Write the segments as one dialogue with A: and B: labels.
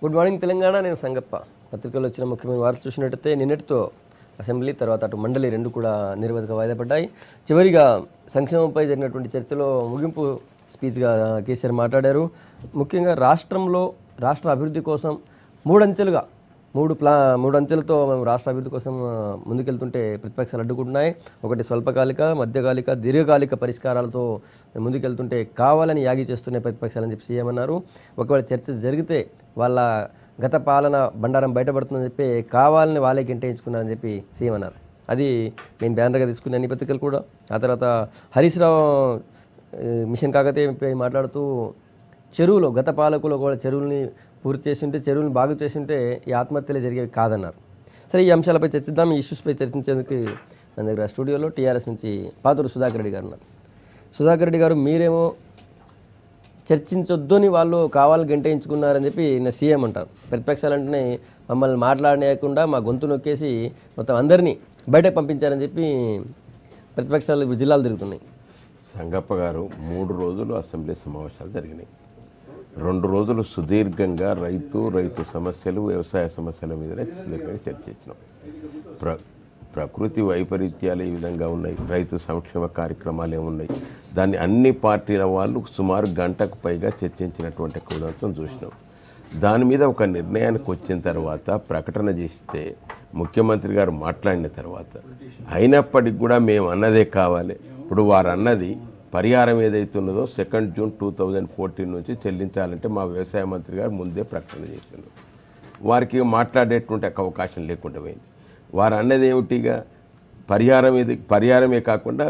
A: Good morning Telangana. నేను సంగప్ప. పత్రికల్లో వచ్చిన ముఖ్యమైన వార్తలు చూసినట్టయితే నిన్నటితో అసెంబ్లీ తర్వాత అటు మండలి రెండు కూడా నిర్వధిక వాయిదా పడ్డాయి. చివరిగా సంక్షేమంపై జరిగినటువంటి చర్చలో ముగింపు స్పీచ్గా కేసీఆర్ మాట్లాడారు. ముఖ్యంగా రాష్ట్ర అభివృద్ధి కోసం మూడు అంచెలతో మేము రాష్ట్ర అభివృద్ధి కోసం ముందుకెళ్తుంటే ప్రతిపక్షాలు అడ్డుకుంటున్నాయి. ఒకటి స్వల్పకాలిక, మధ్యకాలిక, దీర్ఘకాలిక పరిష్కారాలతో ముందుకెళ్తుంటే కావాలని యాగి చేస్తున్నాయి ప్రతిపక్షాలని చెప్పి సీఎం అన్నారు. ఒకవేళ చర్చ జరిగితే వాళ్ళ గత పాలన బండారం బయటపడుతుందని చెప్పి కావాలని వాళ్ళే గింటేయించుకున్నారని చెప్పి సీఎం అన్నారు. అది నేను బ్యానర్గా తీసుకున్న అన్ని పత్రికలు కూడా. ఆ తర్వాత హరీష్ రావు మిషన్ కాకతీయపై మాట్లాడుతూ చెరువులో గత పాలకులు కూడా చెరువుల్ని పూర్తి చేస్తుంటే, చెరువులను బాగు చేస్తుంటే ఈ ఆత్మహత్యలు జరిగేవి కాదన్నారు. సరే, ఈ అంశాలపై చర్చిద్దాం. ఈ ఇష్యూస్పై చర్చించేందుకు మన దగ్గర స్టూడియోలో టీఆర్ఎస్ నుంచి పాతూరు సుధాకర్ రెడ్డి గారు ఉన్నారు. సుధాకర్ రెడ్డి గారు, మీరేమో చర్చించొద్దు అని వాళ్ళు కావాలని గంటయించుకున్నారని చెప్పి నా సీఎం అంటారు. ప్రతిపక్షాలు అంటేనే మమ్మల్ని మాట్లాడలేకుండా మా గొంతు నొక్కేసి మొత్తం అందరినీ బయటకు పంపించారని చెప్పి ప్రతిపక్షాలు జిల్లాలు తిరుగుతున్నాయి.
B: సంగప్ప గారు, 3 రోజులు అసెంబ్లీ సమావేశాలు జరిగినాయి. 2 రోజులు సుదీర్ఘంగా రైతు సమస్యలు, వ్యవసాయ సమస్యల మీదనే సుదీర్ఘంగా చర్చించినాం. ప్రకృతి వైపరీత్యాలు ఈ విధంగా ఉన్నాయి, రైతు సంక్షేమ కార్యక్రమాలు ఏమున్నాయి, దాన్ని అన్ని పార్టీల వాళ్ళు సుమారు గంటకు పైగా చర్చించినటువంటి కుదరతం చూసినాం. దాని మీద ఒక నిర్ణయానికి వచ్చిన తర్వాత ప్రకటన చేస్తే ముఖ్యమంత్రి గారు మాట్లాడిన తర్వాత అయినప్పటికి కూడా మేము అన్నదే కావాలి. ఇప్పుడు వారు అన్నది పరిహారం ఏదైతే ఉన్నదో 2 జూన్ 2014 నుంచి చెల్లించాలంటే మా వ్యవసాయ మంత్రి గారు ముందే ప్రకటన చేసిండు. వారికి మాట్లాడేటువంటి అవకాశం లేకుండా పోయింది. వారు అన్నది ఏమిటిగా పరిహారమే కాకుండా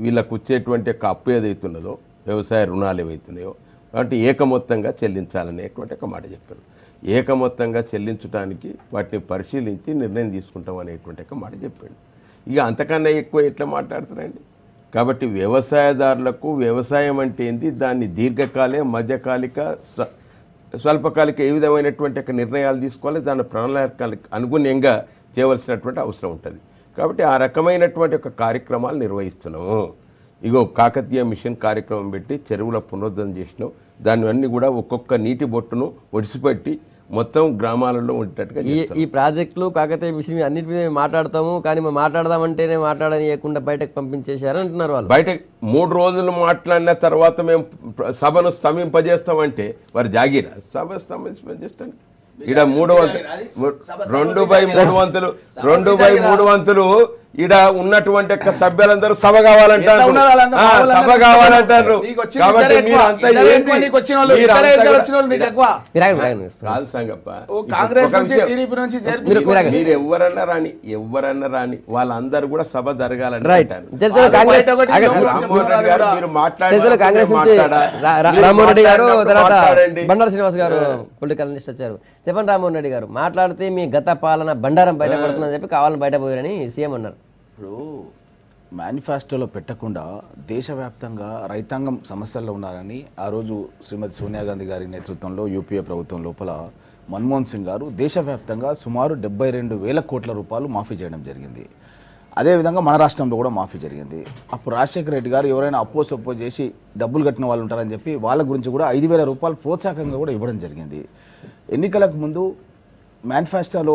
B: వీళ్ళకు వచ్చేటువంటి అప్పు ఏదైతున్నదో, వ్యవసాయ రుణాలు ఏవైతున్నాయో వాటిని ఏకమొత్తంగా చెల్లించాలనేటువంటి ఒక మాట చెప్పారు. ఏకమొత్తంగా చెల్లించడానికి వాటిని పరిశీలించి నిర్ణయం తీసుకుంటాం అనేటువంటి ఒక మాట చెప్పాడు. ఇక అంతకన్నా ఎక్కువ ఎట్లా మాట్లాడుతారండి? కాబట్టి వ్యవసాయదారులకు వ్యవసాయం అంటే ఏంటి, దాన్ని దీర్ఘకాలిక, మధ్యకాలిక, స్వల్పకాలిక ఏ విధమైనటువంటి ఒక నిర్ణయాలు తీసుకోవాలి, దాని ప్రణాళికలకు అనుగుణంగా చేయవలసినటువంటి అవసరం ఉంటుంది. కాబట్టి ఆ రకమైనటువంటి ఒక కార్యక్రమాలు నిర్వహిస్తున్నాము. ఇగో కాకతీయ మిషన్ కార్యక్రమం పెట్టి చెరువుల పునరుద్ధరణ చేసినాం. దాన్ని అన్నీ కూడా ఒక్కొక్క నీటి బొట్టును ఒడిసిపెట్టి మొత్తం గ్రామాలలో ఉండేటట్టుగా
A: ఈ ప్రాజెక్టులు కాకతీయ మిషన్ అన్నిటి మీద మాట్లాడతాము, కానీ మాట్లాడదామంటేనే మాట్లాడనీయకుండా బయటకు పంపించేశారు అంటున్నారు వాళ్ళు.
B: బయట 3 రోజులు మాట్లాడిన తర్వాత మేము సభను స్తంభింపజేస్తామంటే వారు జాగిరా సభ స్తంభింపజేస్తానికి ఈడ 2/3 వంతులు ఈడ ఉన్నటువంటి సభ్యులందరూ సభ కావాలంటారు. కాబట్టి కాదు సంగప్ప, మీరు ఎవరన్నా రాని వాళ్ళందరూ కూడా సభ జరగాలని అంటారు. మీరు
A: రామ్మోహన్ రెడ్డి గారు, తర్వాత బండారు శ్రీనివాస్ గారు పొలిటికల్ అనలిస్ట్ వచ్చారు. చెప్పండి రామ్మోహన్ రెడ్డి గారు, మాట్లాడితే మీ గత పాలన బండారం బయటపడుతుందని చెప్పి కావాలని బయట పోయారని సీఎం అన్నారు.
C: ఇప్పుడు మేనిఫెస్టోలో పెట్టకుండా దేశవ్యాప్తంగా రైతాంగం సమస్యల్లో ఉన్నారని ఆ రోజు శ్రీమతి సోనియా గాంధీ గారి నేతృత్వంలో యూపీఏ ప్రభుత్వం లోపల మన్మోహన్ సింగ్ గారు దేశవ్యాప్తంగా సుమారు 72,000 కోట్ల రూపాయలు మాఫీ చేయడం జరిగింది. అదేవిధంగా మన రాష్ట్రంలో కూడా మాఫీ జరిగింది. అప్పుడు రాజశేఖర రెడ్డి గారు ఎవరైనా అప్పో చేసి డబ్బులు కట్టిన వాళ్ళు ఉంటారని చెప్పి వాళ్ళ గురించి కూడా 5,000 రూపాయలు ప్రోత్సాహకంగా కూడా ఇవ్వడం జరిగింది. ఎన్నికలకు ముందు మేనిఫెస్టోలో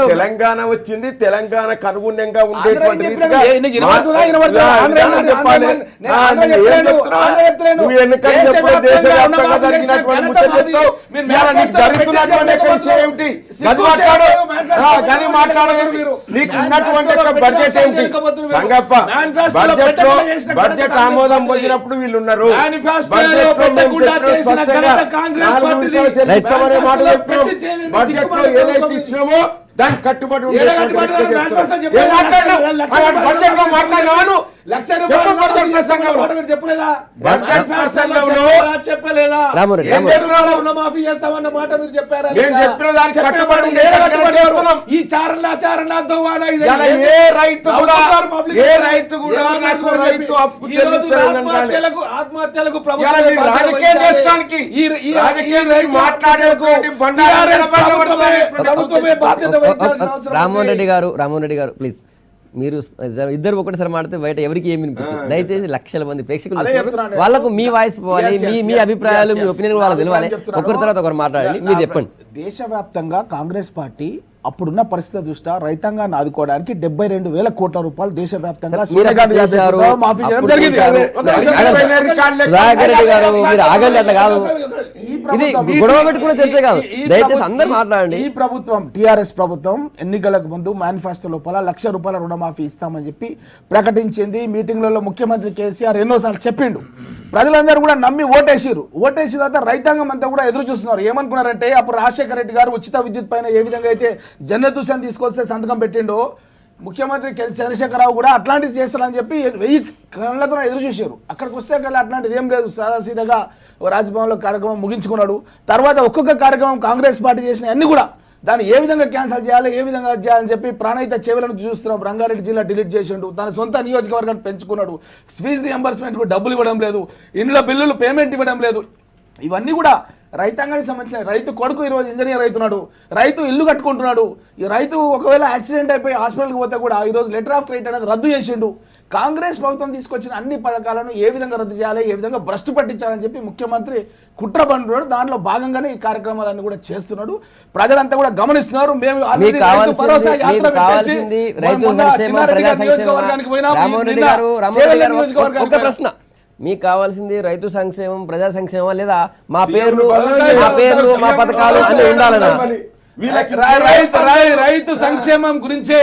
B: తెలంగాణ వచ్చింది, తెలంగాణకు అనుగుణంగా ఉండేటువంటి
A: బడ్జెట్
B: ఆమోదం పొందినప్పుడు వీళ్ళు ఉన్నారు. ఏదైతే ఇచ్చినామో దానికి కట్టుబడి
A: రామ్మోహన్ రెడ్డి గారు ప్లీజ్ మీరు ఇద్దరు ఒకటిసారి మాడితే బయట ఎవరికి ఏమి వినిపించదు. దయచేసి లక్షల మంది ప్రేక్షకులు
C: అదే
A: చూస్తున్నారు.
C: చెప్తున్నాను.
A: వాళ్ళకు మీ వాయిస్ పోవాలి,
C: Yes, yes,
A: మీ
C: yes,
A: అభిప్రాయాలు,
C: yes,
A: మీ
C: yes.
A: ఒపీనియన్ వాళ్ళకి తెలియాలి.
C: చెప్తున్నాను.
A: ఒకరి తర్వాత ఒకరు మాట్లాడాలి. మీరు చెప్పండి.
C: దేశవ్యాప్తంగా కాంగ్రెస్ పార్టీ అప్పుడున్న పరిస్థితి దృష్ట్యా రైతాంగాన్ని ఆదుకోవడానికి 72,000 కోట్ల రూపాయలు దేశవ్యాప్తంగా సోనియా గాంధీ గారు
A: చేశారు.
C: మాఫీ చేయడం
A: అప్పుడు
C: జరిగింది.
A: చేశారు.
C: ఒక నిమిషం,
A: సుధాకర్ రెడ్డి గారు మీరు ఆగండి, అట్లా కాదు.
C: ఈ
A: ఇది
C: ప్రభుత్వం,
A: గొడవ పెట్టుకునే చర్చ కాదు.
C: ఈ
A: దయచేసి అందరు మాట్లాడండి.
C: ఈ ప్రభుత్వం టిఆర్ఎస్ ప్రభుత్వం ఎన్నికలకు ముందు మేనిఫెస్టో లోపల ₹1,00,000 రుణమాఫీ ఇస్తామని చెప్పి ప్రకటించింది. మీటింగ్లలో ముఖ్యమంత్రి కేసీఆర్ ఎన్నోసార్లు చెప్పిండు. ప్రజలందరూ కూడా నమ్మి ఓటేసిరు. ఓటేసిన తర్వాత రైతాంగం అంతా కూడా ఎదురు చూస్తున్నారు. ఏమనుకున్నారంటే అప్పుడు రాజశేఖర రెడ్డి గారు ఉచిత విద్యుత్ పైన ఏ విధంగా అయితే జన్నత్ హుసేన్ తీసుకొస్తే సంతకం పెట్టిండో, ముఖ్యమంత్రి చంద్రశేఖరరావు కూడా అట్లాంటిది చేస్తారని చెప్పి 1000 కళ్ళతో ఎదురు చూసారు. అక్కడికి వస్తే కల్లా అట్లాంటిది ఏం లేదు. సాదాసీదాగా రాజ్భవన్లో కార్యక్రమం ముగించుకున్నాడు. తర్వాత ఒక్కొక్క కార్యక్రమం కాంగ్రెస్ పార్టీ చేసిన అన్ని కూడా దాన్ని ఏ విధంగా క్యాన్సిల్ చేయాలి, ఏ విధంగా చేయాలని చెప్పి ప్రాణహిత చెవులను చూస్తున్నాం. రంగారెడ్డి జిల్లా డిలీట్ చేసిండు. తన సొంత నియోజకవర్గాన్ని పెంచుకున్నాడు. ఫీజు రియంబర్స్మెంట్ డబ్బులు ఇవ్వడం లేదు, ఇండ్ల బిల్లులు పేమెంట్ ఇవ్వడం లేదు. ఇవన్నీ కూడా రైతాంగానికి సంబంధించిన. రైతు కొడుకు ఈరోజు ఇంజనీర్ అవుతున్నాడు, రైతు ఇల్లు కట్టుకుంటున్నాడు. ఈ రైతు ఒకవేళ యాక్సిడెంట్ అయిపోయి హాస్పిటల్కి పోతే కూడా ఈరోజు లెటర్ ఆఫ్ క్రెడిట్ అనేది రద్దు చేసిండు. కాంగ్రెస్ ప్రభుత్వం తీసుకొచ్చిన అన్ని పథకాలను ఏ విధంగా రద్దు చేయాలి, ఏ విధంగా భ్రష్టు పట్టించాలని చెప్పి ముఖ్యమంత్రి కుట్ర పన్నున్నాడు. దాంట్లో భాగంగానే ఈ కార్యక్రమాలన్నీ కూడా చేస్తున్నాడు. ప్రజలంతా కూడా గమనిస్తున్నారు. మేము
A: మీకు కావాల్సింది రైతు సంక్షేమం, ప్రజా సంక్షేమం. ఒక ప్రశ్న, మీకు కావాల్సింది రైతు సంక్షేమం, ప్రజా సంక్షేమం, లేదా మా పేర్లు మా పథకాలు అన్ని ఉండాలన్నా?
C: రైతు సంక్షేమం గురించే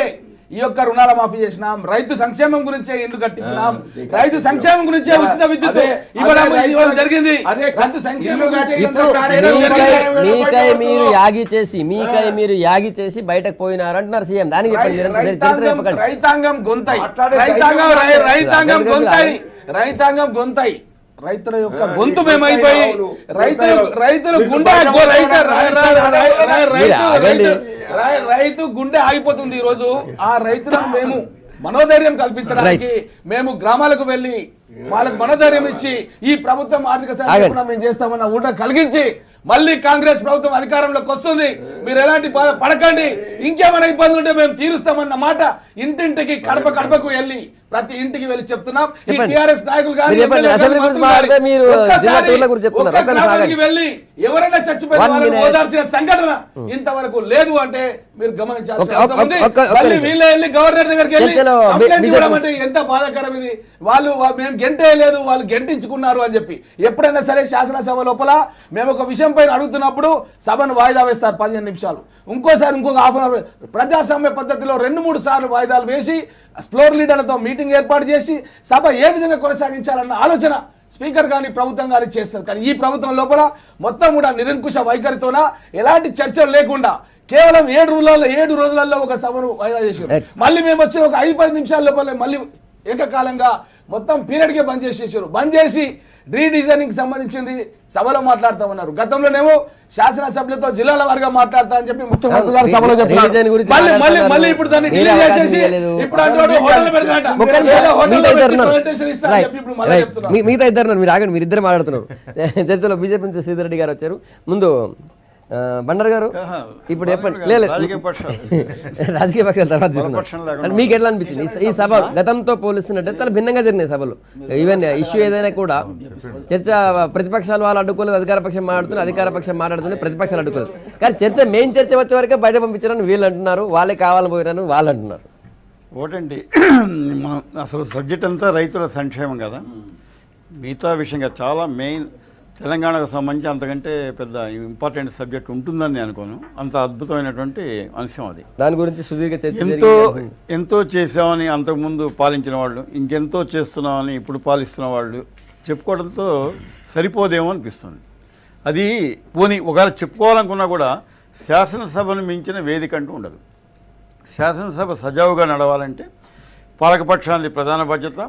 C: ఈ యొక్క రుణాల మాఫీ చేసినాం, రైతు సంక్షేమం గురించే ఇల్లు కట్టించినాం, రైతు సంక్షేమం గురించే ఉచిత విద్యుత్ ఇవ్వడం జరిగింది.
A: మీకై మీరు యాగి చేసి బయటకు పోయినారంటున్నారు సీఎం. దానికి
C: రైతాంగం గొంతాయి రైతుల యొక్క గొంతు మేమైపోయి రైతుల గుండె రైతు గుండె ఆగిపోతుంది. ఈరోజు ఆ రైతులకు మేము మనోధైర్యం కల్పించడానికి మేము గ్రామాలకు వెళ్ళి వాళ్ళకు మనోధైర్యం ఇచ్చి ఈ ప్రభుత్వం ఆర్థిక సంక్షేమం మేము చేస్తామన్న ఊట కలిగించి మళ్ళీ కాంగ్రెస్ ప్రభుత్వం అధికారంలోకి వస్తుంది, మీరు ఎలాంటి బాధ పడకండి, ఇంకేమైనా ఇబ్బందులు ఉంటే మేము తీరుస్తామన్న మాట ఇంటింటికి గడపకు వెళ్ళి ప్రతి ఇంటికి వెళ్ళి చెప్తున్నాం. ఈ టిఆర్ఎస్ నాయకులు కానీ వెళ్ళి ఎవరైనా చచ్చిపోయిన ఓదార్చిన సంఘటన ఇంతవరకు లేదు అంటే మీరు గమనించాల్సిన అవసరం ఉంది. మళ్ళీ వీళ్ళే వెళ్ళి గవర్నర్ దగ్గరికి వెళ్ళి కంప్లైంట్ ఇవ్వడం అంటే ఎంత బాధాకరం ఇది. వాళ్ళు మేము గెంటేయలేదు, వాళ్ళు గెంటించుకున్నారు అని చెప్పి. ఎప్పుడైనా సరే శాసనసభ లోపల మేము ఒక విషయం పైన అడుగుతున్నప్పుడు సభను వాయిదా వేస్తారు 15 నిమిషాలు, ఇంకోసారి ఇంకొక హాఫ్ అన్ అవర్. ప్రజాస్వామ్య పద్ధతిలో 2-3 సార్లు వాయిదాలు వేసి ఫ్లోర్ లీడర్లతో మీటింగ్ ఏర్పాటు చేసి సభ ఏ విధంగా కొనసాగించాలన్న ఆలోచన స్పీకర్ కానీ ప్రభుత్వం కానీ చేస్తారు. కానీ ఈ ప్రభుత్వం లోపల మొత్తం కూడా నిరంకుశ వైఖరితోన ఎలాంటి చర్చలు లేకుండా కేవలం 7 రోజులలో ఒక సభను వాయిదా చేశారు. మళ్ళీ మేము వచ్చిన ఒక 5-10 నిమిషాల లోపల మళ్ళీ ఏకకాలంగా మొత్తం పీరియడ్కే బంద్ చేసేసారు. బంద్ చేసి రీడిజైనింగ్ సంబంధించింది సభలో మాట్లాడతామన్నారు. గతంలోనేమో శాసనసభ్యులతో జిల్లాల వారిగా మాట్లాడతా అని చెప్పి ముఖ్యమంత్రి గారు సభలో చెప్పారు. మళ్ళీ ఇప్పుడు దాన్ని డిలీట్ చేసేసి ఇప్పుడు
A: మిగతా ఇద్దరు మీరు ఆగండి, మీరు ఇద్దరు మాట్లాడుతున్నారు. చర్చలో బీజేపీ నుంచి శ్రీధర్ రెడ్డి గారు వచ్చారు. ముందు బండర్ గారు ఇప్పుడు చెప్పండి. లేదు రాజకీయ పక్షాల తర్వాత మీకు ఎట్లా అనిపించింది ఈ సభ గతంతో పోలిస్తున్నట్టే చాలా భిన్నంగా జరిగినాయి సభలు? ఈవెన్ ఇష్యూ ఏదైనా కూడా చర్చ ప్రతిపక్షాలు వాళ్ళు అడ్డుకోలేదు, అధికార పక్షం మాట్లాడుతున్నారు, అధికార పక్షం మాట్లాడుతుంది, ప్రతిపక్షాలు అడ్డుకోలేదు. కానీ మెయిన్ చర్చ వచ్చే వరకే బయట పంపించారని వీళ్ళు అంటున్నారు, వాళ్ళే కావాలని పోయినారని వాళ్ళు అంటున్నారు.
D: ఒకటండి, అసలు సబ్జెక్ట్ అంతా రైతుల సంక్షేమం కదా, మిగతా విషయంగా చాలా మెయిన్ తెలంగాణకు సంబంధించి అంతకంటే పెద్ద ఇంపార్టెంట్ సబ్జెక్ట్ ఉంటుందని నేను అనుకోను. అంత అద్భుతమైనటువంటి అంశం అది.
A: దాని గురించి సుదీర్ఘ చర్చ
D: ఎంతో చేసామని అంతకుముందు పాలించిన వాళ్ళు, ఇంకెంతో చేస్తున్నామని ఇప్పుడు పాలిస్తున్న వాళ్ళు చెప్పుకోవడంతో సరిపోదేమో అనిపిస్తుంది. అది పోనీ ఒకవేళ చెప్పుకోవాలనుకున్నా కూడా శాసనసభను మించిన వేదిక అంటూ ఉండదు. శాసనసభ సజావుగా నడవాలంటే పాలకపక్షానికి ప్రధాన బాధ్యత,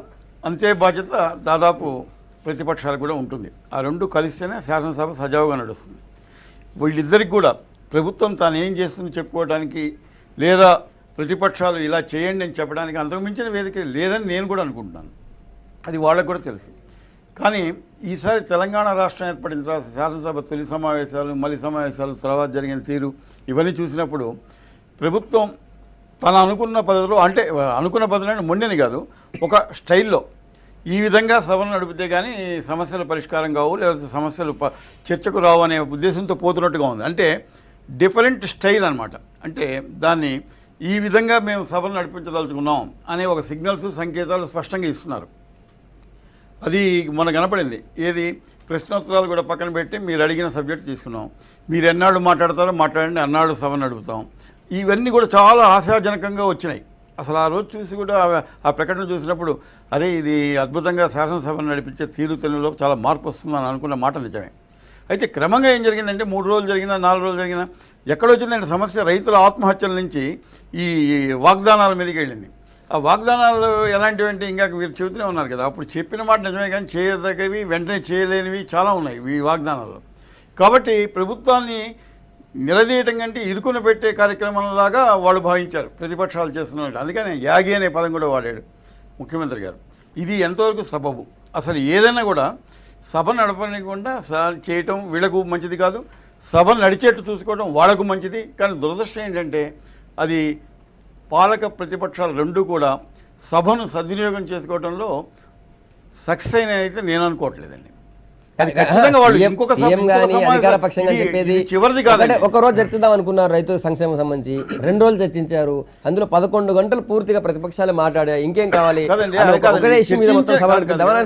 D: అంతే బాధ్యత దాదాపు ప్రతిపక్షాలకు కూడా ఉంటుంది. ఆ రెండు కలిస్తేనే శాసనసభ సజావుగా నడుస్తుంది. వీళ్ళిద్దరికి కూడా ప్రభుత్వం తాను ఏం చేస్తుంది చెప్పుకోవడానికి, లేదా ప్రతిపక్షాలు ఇలా చేయండి అని చెప్పడానికి అంతకు మించిన వేదిక లేదని నేను కూడా అనుకుంటున్నాను. అది వాళ్ళకు కూడా తెలుసు. కానీ ఈసారి తెలంగాణ రాష్ట్రం ఏర్పడిన తర్వాత శాసనసభ తొలి సమావేశాలు, మళ్ళీ సమావేశాలు, తర్వాత జరిగిన తీరు ఇవన్నీ చూసినప్పుడు ప్రభుత్వం తను అనుకున్న పద్ధతిలో, అంటే అనుకున్న పద్ధతిలో మొండిని కాదు, ఒక స్టైల్లో ఈ విధంగా సభను నడిపితే కానీ సమస్యల పరిష్కారం కావు, లేకపోతే సమస్యలు చర్చకు రావు అనే ఉద్దేశంతో పోతున్నట్టుగా ఉంది. అంటే డిఫరెంట్ స్టైల్ అనమాట. అంటే దాన్ని ఈ విధంగా మేము సభను నడిపించదలుచుకున్నాం అనే ఒక సిగ్నల్స్, సంకేతాలు స్పష్టంగా ఇస్తున్నారు. అది మన కనపడింది. ఏది ప్రశ్నోత్తరాలు కూడా పక్కన పెట్టి మీరు అడిగిన సబ్జెక్ట్ తీసుకున్నాం, మీరు ఎన్నాళ్ళు మాట్లాడతారో మాట్లాడండి, అన్నాళ్ళు సభను నడుపుతాం. ఇవన్నీ కూడా చాలా ఆశాజనకంగా వచ్చినాయి. అసలు ఆ రోజు చూసి కూడా ఆ ప్రకటన చూసినప్పుడు అరే ఇది అద్భుతంగా శాసనసభను నడిపించే తీరు తెలుగులో చాలా మార్పు వస్తుందని అనుకున్న మాట నిజమే. అయితే క్రమంగా ఏం జరిగిందంటే 3 రోజులు జరిగినా 4 రోజులు జరిగినా ఎక్కడొచ్చిందంటే సమస్య రైతుల ఆత్మహత్యల నుంచి ఈ వాగ్దానాల మీదకి వెళ్ళింది. ఆ వాగ్దానాలు ఎలాంటివంటే ఇంకా వీరు చెబుతూనే ఉన్నారు కదా, అప్పుడు చెప్పిన మాట నిజమే కానీ చేయదగ్గవి వెంటనే చేయలేనివి చాలా ఉన్నాయి ఈ వాగ్దానాలు. కాబట్టి ప్రభుత్వాన్ని నిలదీయటం కంటే ఇరుకున పెట్టే కార్యక్రమంలాగా వాళ్ళు భావించారు ప్రతిపక్షాలు చేస్తున్నట్టు. అందుకని యాగి అనే పదం కూడా వాడాడు ముఖ్యమంత్రి గారు. ఇది ఎంతవరకు సబబు? అసలు ఏదైనా కూడా సభ నడపనికుండా చేయటం వీళ్ళకు మంచిది కాదు, సభ నడిచేట్టు చూసుకోవడం వాళ్ళకు మంచిది. కానీ దురదృష్టం ఏంటంటే అది పాలక ప్రతిపక్షాలు రెండూ కూడా సభను సద్వినియోగం చేసుకోవడంలో సక్సెస్ అయిన అయితే నేను అనుకోవట్లేదండి.
A: చివరిది కాదు, ఒక రోజు చర్చిద్దాం అనుకున్నారు రైతు సంక్షేమం సంబంధించి, 2 రోజులు చర్చించారు. అందులో 11 గంటలు పూర్తిగా ప్రతిపక్షాలు మాట్లాడా. ఇంకేం కావాలి?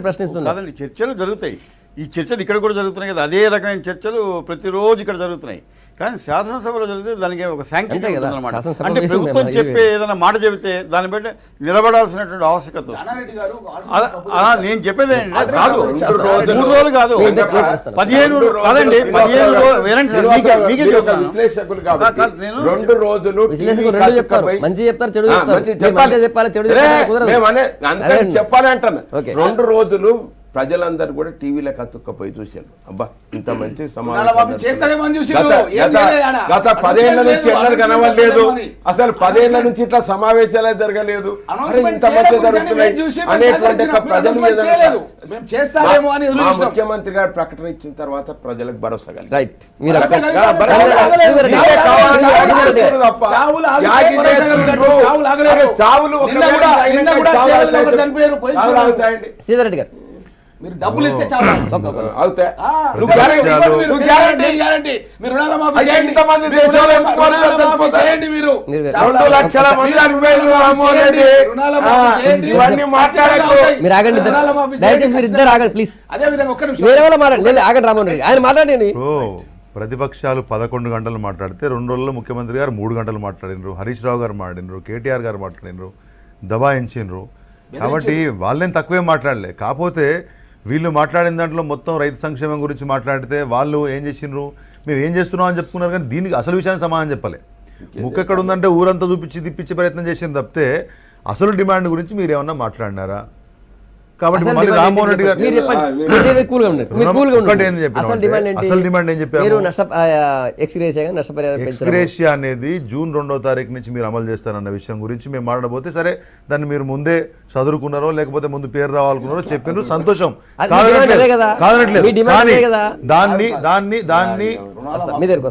D: ప్రశ్నిస్తున్నారు. చర్చలు జరుగుతాయి, ఈ చర్చలు ఇక్కడ కూడా జరుగుతున్నాయి కదా, అదే రకమైన చర్చలు ప్రతిరోజు ఇక్కడ జరుగుతున్నాయి. కానీ శాసనసభలో జరిగితే దానికి ఒక శాంక్షన్ ఉంటుందన్నమాట. అంటే ప్రభుత్వం చెప్పే ఏదైనా మాట చెబితే దాన్ని బట్టి నిలబడాల్సినటువంటి ఆవశ్యకత నేను చెప్పేది కాదు. 3 రోజులు కాదు, 15 కాదండి, 15
B: చెప్పాలి అంటాను. 2 రోజులు ప్రజలందరూ కూడా టీవీలో కతుక్కపోయి చూశారు. అబ్బా ఇంత మంచి సమావేశం గత 10 ఏళ్ల నుంచి ఎన్నడూ కనవలేదు, అసలు 10 ఏళ్ల నుంచి ఇట్లా సమావేశాలే జరగలేదు, ఇంత మంచి జరుగుతున్నాయి అనేటువంటి ప్రజల మీద ముఖ్యమంత్రి గారు ప్రకటన ఇచ్చిన తర్వాత ప్రజలకు భరోసా కలిగింది.
A: శ్రీధర్ గారు
C: మీరు డబ్బులు ఇస్తే చాలా
E: ప్రతిపక్షాలు 11 గంటలు మాట్లాడితే 2 రోజుల్లో ముఖ్యమంత్రి గారు 3 గంటలు మాట్లాడినరు, హరీష్ రావు గారు మాట్లాడినరు, కేటీఆర్ గారు మాట్లాడినరు, దబాయించినరు. కాబట్టి వాళ్ళేం తక్కువే మాట్లాడలే. కాకపోతే వీళ్ళు మాట్లాడిన దాంట్లో మొత్తం రైతు సంక్షేమం గురించి మాట్లాడితే వాళ్ళు ఏం చేసినారు, మేము ఏం చేస్తున్నాం అని చెప్పుకున్నారు. కానీ దీనికి అసలు విషయాన్ని సమాధానం చెప్పలే. ముక్కు ఎక్కడ ఉందంటే ఊరంతా చూపించి తిప్పించే ప్రయత్నం చేసిన తప్పితే అసలు డిమాండ్ గురించి మీరు ఏమన్నా మాట్లాడినారా? కాబట్టి రామ్మోహన్ రెడ్డి గారు ఎక్స్గ్రేషియా అనేది జూన్ 2వ తారీఖు నుంచి మీరు అమలు చేస్తారన్న విషయం గురించి మేము మాట్లాడబోతే, సరే దాన్ని మీరు ముందే చదువుకున్నారో లేకపోతే ముందు పేరు రావాలనుకున్నారో చెప్పినారు, సంతోషం, కాదనట్లేదు. కానీ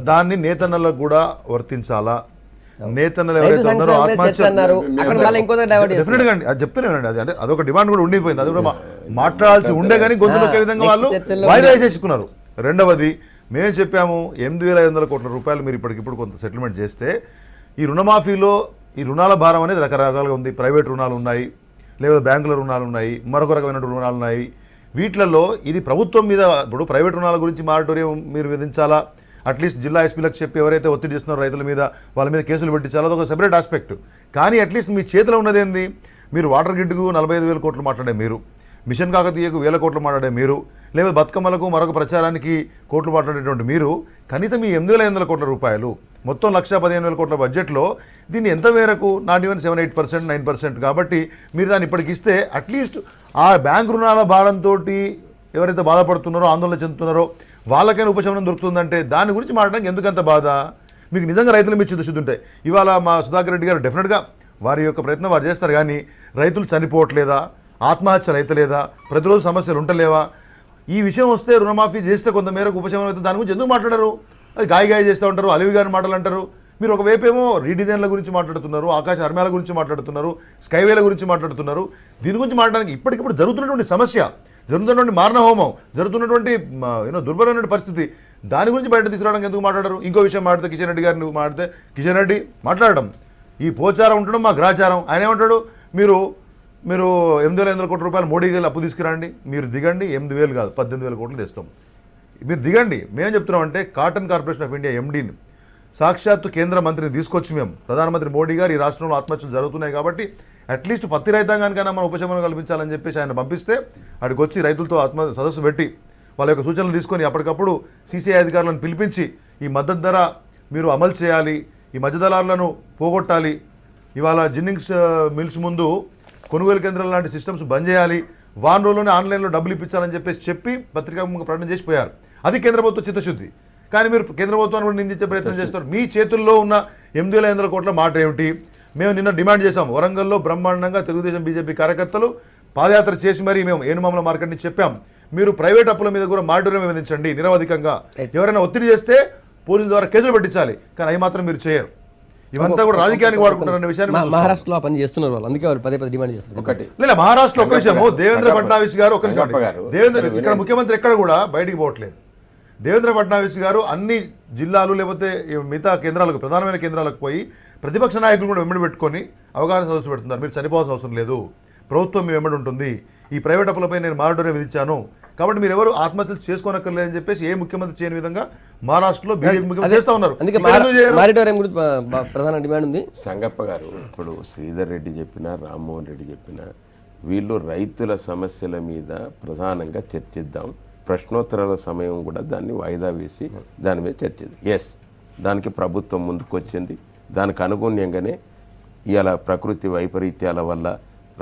E: దాన్ని నేతన్నలకు కూడా వర్తించాలా? నేతన్నలు ఎవరైతే ఉన్నారో చెప్తానండి, అది అంటే అదొక డిమాండ్ కూడా ఉండిపోయింది. అది కూడా మాట్లాడాల్సి ఉండే కానీ గొంతులొకే విధంగా వాళ్ళు వాయిదా వేసేసుకున్నారు. రెండవది మేము చెప్పాము 8,500 కోట్ల రూపాయలు మీరు ఇప్పటికిప్పుడు కొంత సెటిల్మెంట్ చేస్తే ఈ రుణమాఫీలో ఈ రుణాల భారం అనేది రకరకాలుగా ఉంది. ప్రైవేట్ రుణాలు ఉన్నాయి, లేదా బ్యాంకుల రుణాలు ఉన్నాయి, మరొక రకమైన రుణాలు ఉన్నాయి. వీటిలలో ఇది ప్రభుత్వం మీద ఇప్పుడు ప్రైవేట్ రుణాల గురించి మారటోరియం మీరు విధించాలా? అట్లీస్ట్ జిల్లా ఎస్పీలకు చెప్పి ఎవరైతే ఒత్తిడి చేస్తున్నారో రైతుల మీద వాళ్ళ మీద కేసులు పెట్టించాలో అదొక సెపరేట్ ఆస్పెక్ట్. కానీ అట్లీస్ట్ మీ చేతిలో ఉన్నది ఏంది? మీరు వాటర్ గ్రిడ్కు 45,000 కోట్లు మాట్లాడే మీరు, మిషన్ కాకతీయకు 1,000 కోట్లు మాట్లాడే మీరు, లేదా బతుకమ్మలకు మరొక ప్రచారానికి కోట్లు మాట్లాడేటువంటి మీరు కనీసం ఈ 8,500 కోట్ల రూపాయలు మొత్తం 1,15,000 కోట్ల బడ్జెట్లో దీన్ని ఎంత మేరకు నాట్ ఈవెన్ 7-8%, 9%. కాబట్టి మీరు దాన్ని ఇప్పటికి ఇస్తే అట్లీస్ట్ ఆ బ్యాంక్ రుణాల భారంతో ఎవరైతే బాధపడుతున్నారో ఆందోళన చెందుతున్నారో వాళ్ళకైనా ఉపశమనం దొరుకుతుందంటే దాని గురించి మాట్లాడడానికి ఎందుకంత బాధ? మీకు నిజంగా రైతుల మీద చిత్తశుద్ధి ఉంటాయి. ఇవాళ మా సుధాకర్ రెడ్డి గారు డెఫినెట్గా వారి యొక్క ప్రయత్నం వారు చేస్తారు. కానీ రైతులు చనిపోవట్లేదా? ఆత్మహత్యలు అయితే లేదా? ప్రతిరోజు సమస్యలు ఉంటలేవా? ఈ విషయం వస్తే రుణమాఫీ చేస్తే కొంత మేరకు ఉపశమనం అయితే దాని గురించి ఎందుకు మాట్లాడరు? అది గాయ చేస్తూ ఉంటారు, అలివి గారి మాటలు అంటారు. మీరు ఒకవైపు ఏమో రీడిజైన్ల గురించి మాట్లాడుతున్నారు, ఆకాశ అర్మ్యాల గురించి మాట్లాడుతున్నారు, స్కైవేల గురించి మాట్లాడుతున్నారు. దీని గురించి మాట్లాడడానికి ఇప్పటికిప్పుడు జరుగుతున్నటువంటి సమస్య, జరుగుతున్నటువంటి మారణహోమం, జరుగుతున్నటువంటి దుర్భరమైన పరిస్థితి, దాని గురించి బయట తీసుకురావడానికి ఎందుకు మాట్లాడరు? ఇంకో విషయం మాట్లాడితే కిషన్ రెడ్డి గారిని మాట్లాడితే కిషన్ రెడ్డి మాట్లాడడం ఈ పోచారం ఉండడం మా గ్రాచారం. ఆయన ఏమంటాడు, మీరు 8,500 కోట్ల రూపాయలు మోడీకి వెళ్ళి అప్పు తీసుకురండి, మీరు దిగండి, 8,000 కాదు 18,000 కోట్లు తెస్తాం, మీరు దిగండి. మేము చెప్తున్నామంటే కాటన్ కార్పొరేషన్ ఆఫ్ ఇండియా ఎండీని సాక్షాత్తు కేంద్ర మంత్రిని తీసుకొచ్చి మేము ప్రధానమంత్రి మోడీ గారు ఈ రాష్ట్రంలో ఆత్మహత్యలు జరుగుతున్నాయి కాబట్టి అట్లీస్ట్ పత్తి రైతాంగానికైనా మనం ఉపశమనం కల్పించాలని చెప్పేసి ఆయన పంపిస్తే అక్కడికి వచ్చి రైతులతో సదస్సు పెట్టి వాళ్ళ యొక్క సూచనలు తీసుకొని అప్పటికప్పుడు సీసీఐ అధికారులను పిలిపించి ఈ మద్దతు ధర మీరు అమలు చేయాలి, ఈ మధ్యదళారులను పోగొట్టాలి, ఇవాళ జిన్నింగ్స్ మిల్స్ ముందు కొనుగోలు కేంద్రాలు లాంటి సిస్టమ్స్ బంద్ చేయాలి, వారం రోజుల్లోనే ఆన్లైన్లో డబ్బులు ఇప్పించాలని చెప్పి పత్రికాముఖంగా ప్రకటన చేసిపోయారు. అది కేంద్ర ప్రభుత్వ చిత్తశుద్ధి. కానీ మీరు కేంద్ర ప్రభుత్వాన్ని కూడా నిందించే ప్రయత్నం చేస్తారు. మీ చేతుల్లో ఉన్న 8,500 కోట్ల మాట ఏమిటి? మేము నిన్న డిమాండ్ చేశాం, వరంగల్లో బ్రహ్మాండంగా తెలుగుదేశం బీజేపీ కార్యకర్తలు పాదయాత్ర చేసి మరీ మేము ఏనుమామల మార్కెట్ నుంచి చెప్పాం, మీరు ప్రైవేట్ అప్పుల మీద కూడా మాటూర్యం విధించండి నిరవధికంగా, ఎవరైనా ఒత్తిడి చేస్తే పోలీసుల ద్వారా కేసులు పెట్టించాలి, కానీ అవి మాత్రం మీరు చేయరు. ఇవంతా కూడా రాజకీయానికి వాడుకుంటారనే విషయాన్ని
A: మహారాష్ట్రలో పని చేస్తున్నారు వాళ్ళు, అందుకే వాళ్ళు పదే డిమాండ్ చేస్తారు.
B: ఒకటి
E: లేదా మహారాష్ట్రలో ఒక విషయము, దేవేంద్ర ఫడ్నవీస్ గారు ఒక దేవేంద్ర ఇక్కడ ముఖ్యమంత్రి ఎక్కడ కూడా బయటికి పోవట్లేదు. దేవేంద్ర ఫడ్నవీస్ గారు అన్ని జిల్లాలు లేకపోతే మిగతా కేంద్రాలకు ప్రధానమైన కేంద్రాలకు పోయి ప్రతిపక్ష నాయకులు కూడా వెంబడి పెట్టుకొని అవగాహన సదస్సు పెడుతున్నారు. మీరు చనిపోవాల్సిన అవసరం లేదు, ప్రభుత్వం మీ వెంబడి ఉంటుంది, ఈ ప్రైవేట్ అప్పులపై నేను మారాటోరియం విధించాను కాబట్టి మీరు ఎవరు ఆత్మహత్యలు చేసుకోనక్కర్లేదని చెప్పేసి ఏ ముఖ్యమంత్రి చేయని విధంగా మహారాష్ట్రలో బీజేపీ ముఖ్యమంత్రి చేస్తా ఉన్నారు.
A: ప్రధాన డిమాండ్ ఉంది.
B: సంగప్ప గారు ఇప్పుడు శ్రీధర్ రెడ్డి చెప్పినా రామ్మోహన్ రెడ్డి చెప్పినా వీళ్ళు రైతుల సమస్యల మీద ప్రధానంగా చర్చిద్దాం, ప్రశ్నోత్తరాల సమయం కూడా దాన్ని వాయిదా వేసి దాని మీద చర్చిద్దాం. ఎస్, దానికి ప్రభుత్వం ముందుకు వచ్చింది. దానికి అనుగుణ్యంగానే ఇవాళ ప్రకృతి వైపరీత్యాల వల్ల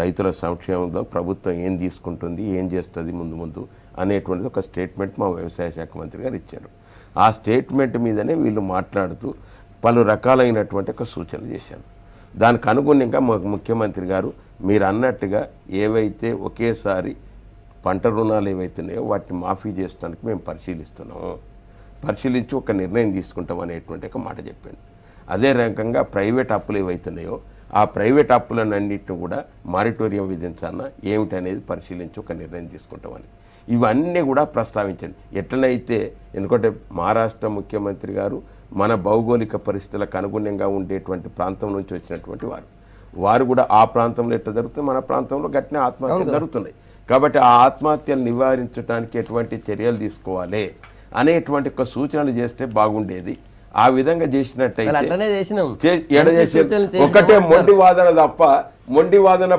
B: రైతుల సంక్షేమంలో ప్రభుత్వం ఏం తీసుకుంటుంది, ఏం చేస్తుంది ముందు అనేటువంటిది ఒక స్టేట్మెంట్ మా వ్యవసాయ శాఖ మంత్రి గారు ఇచ్చారు. ఆ స్టేట్మెంట్ మీదనే వీళ్ళు మాట్లాడుతూ పలు రకాలైనటువంటి ఒక సూచనలు చేశారు. దానికి అనుగుణంగా ముఖ్యమంత్రి గారు మీరు అన్నట్టుగా ఏవైతే ఒకేసారి పంట రుణాలు ఏవైతున్నాయో వాటిని మాఫీ చేయడానికి మేము పరిశీలిస్తున్నాము, పరిశీలించి ఒక నిర్ణయం తీసుకుంటాం అనేటువంటి ఒక మాట చెప్పాను. అదే రకంగా ప్రైవేట్ అప్పులు ఏవైతున్నాయో ఆ ప్రైవేట్ అప్పులన్నింటిని కూడా మారిటోరియం విధించాలన్నా ఏమిటనేది పరిశీలించి ఒక నిర్ణయం తీసుకుంటామని ఇవన్నీ కూడా ప్రస్తావించండి. ఎట్లనైతే ఎందుకంటే మహారాష్ట్ర ముఖ్యమంత్రి గారు మన భౌగోళిక పరిస్థితులకు అనుగుణంగా ఉండేటువంటి ప్రాంతం నుంచి వచ్చినటువంటి వారు కూడా ఆ ప్రాంతంలో ఎట్లా జరుగుతుంది, మన ప్రాంతంలో గట్టిన ఆత్మహత్యలు జరుగుతున్నాయి. కాబట్టి ఆ ఆత్మహత్యలు నివారించడానికి ఎటువంటి చర్యలు తీసుకోవాలి అనేటువంటి ఒక సూచనలు చేస్తే బాగుండేది. ఆ విధంగా చేసినట్టయితే ఒకటే మొండి వాదన తప్ప మొండి వాదన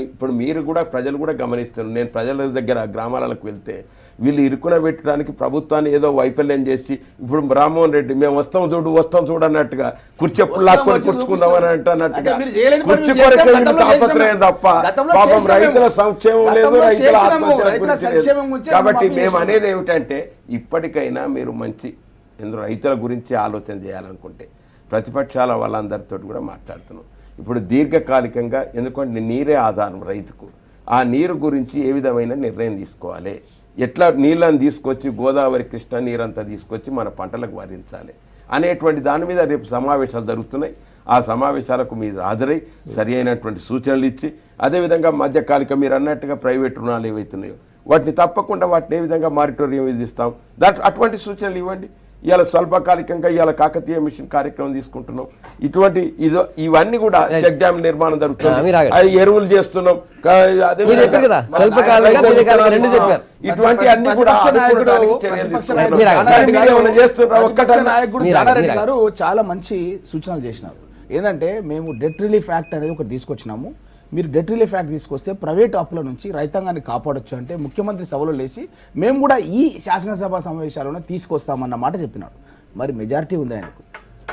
B: ఇప్పుడు మీరు కూడా ప్రజలు కూడా గమనిస్తున్నారు. నేను ప్రజల దగ్గర గ్రామాలకు వెళ్తే వీళ్ళు ఇరుకున పెట్టడానికి ప్రభుత్వాన్ని ఏదో వైఫల్యం చేసి ఇప్పుడు రామ్మోహన్ రెడ్డి మేము వస్తాం చూడు అన్నట్టుగా కుర్చెప్పుడు లాక్కొని కూర్చుకుందామని అంటున్నట్టుగా కుర్చీ కొరకే వీళ్ళు తాపత్రయం తప్ప పాపం రైతుల సంక్షేమం లేదు, రైతుల ఆత్మహత్య. కాబట్టి మేము అనేది ఏమిటంటే ఇప్పటికైనా మీరు మంచి రైతుల గురించి ఆలోచన చేయాలనుకుంటే ప్రతిపక్షాల వాళ్ళందరితో కూడా మాట్లాడుతున్నాం. ఇప్పుడు దీర్ఘకాలికంగా ఎందుకంటే నీరే ఆధారం రైతుకు, ఆ నీరు గురించి ఏ విధమైన నిర్ణయం తీసుకోవాలి, ఎట్లా నీళ్ళని తీసుకొచ్చి గోదావరి కృష్ణ నీరంతా తీసుకొచ్చి మన పంటలకు వారించాలి అనేటువంటి దాని మీద రేపు సమావేశాలు జరుగుతున్నాయి. ఆ సమావేశాలకు మీరు హాజరై సరి అయినటువంటి సూచనలు ఇచ్చి అదేవిధంగా మధ్యకాలిక మీరు అన్నట్టుగా ప్రైవేట్ రుణాలు ఏవైతున్నాయో వాటిని తప్పకుండా వాటిని ఏ విధంగా మారిటోరియం విధిస్తాం అటువంటి సూచనలు ఇవ్వండి. ఇవాళ స్వల్పకాలికంగా ఇవాళ కాకతీయ మిషన్ కార్యక్రమం తీసుకుంటున్నాం. ఇవన్నీ కూడా చెక్ డ్యామ్ నిర్మాణం జరుగుతుంది, అది ఎరువులు చేస్తున్నాం. ఇటువంటి అన్ని కూడా
C: చాలా మంచి సూచనలు చేసినారు. ఏంటంటే మేము డెట్ రిలీఫ్ యాక్ట్ అనేది ఒకటి తీసుకొచ్చినాము. మీరు డెట్ రిలీఫ్ యాక్ట్ తీసుకొస్తే ప్రైవేట్ అప్పుల నుంచి రైతాంగాన్ని కాపాడొచ్చు అంటే ముఖ్యమంత్రి సభలో లేచి మేము కూడా ఈ శాసనసభ సమావేశాలను తీసుకొస్తామన్న మాట చెప్పినాడు. మరి మెజారిటీ ఉంది ఆయనకు,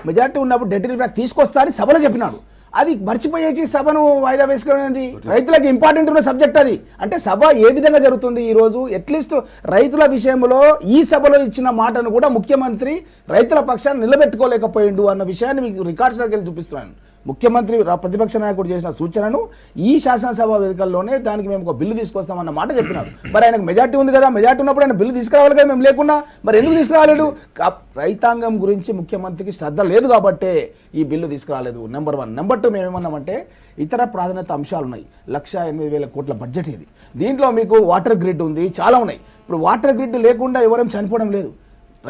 C: మెజారిటీ ఉన్నప్పుడు డెట్ రిలీఫ్ యాక్ట్ తీసుకొస్తా అని సభలో చెప్పినాడు. అది మర్చిపోయేసి సభను వాయిదా వేసుకోవడం రైతులకు ఇంపార్టెంట్ ఉన్న సబ్జెక్ట్ అది. అంటే సభ ఏ విధంగా జరుగుతుంది ఈరోజు అట్లీస్ట్ రైతుల విషయంలో ఈ సభలో ఇచ్చిన మాటను కూడా ముఖ్యమంత్రి రైతుల పక్షాన్ని నిలబెట్టుకోలేకపోయిండు అన్న విషయాన్ని మీకు రికార్డ్స్ దగ్గర చూపిస్తున్నాను. ముఖ్యమంత్రి ప్రతిపక్ష నాయకుడు చేసిన సూచనను ఈ శాసనసభ వేదికల్లోనే దానికి మేము ఒక బిల్లు తీసుకొస్తామన్న మాట చెప్పినారు. మరి ఆయనకు మెజార్టీ ఉంది కదా, మెజార్టీ ఉన్నప్పుడు ఆయన బిల్లు తీసుకురావాలి కదా, మేము లేకుండా మరి ఎందుకు తీసుకురాలేడు? రైతాంగం గురించి ముఖ్యమంత్రికి శ్రద్ధ లేదు కాబట్టే ఈ బిల్లు తీసుకురాలేదు. నెంబర్ 1. నెంబర్ 2 మేమేమన్నామంటే ఇతర ప్రాధాన్యత అంశాలు ఉన్నాయి. 1,80,000 కోట్ల బడ్జెట్ ఇది. దీంట్లో మీకు వాటర్ గ్రిడ్ ఉంది, చాలా ఉన్నాయి. ఇప్పుడు వాటర్ గ్రిడ్ లేకుండా ఎవరేం చనిపోవడం లేదు.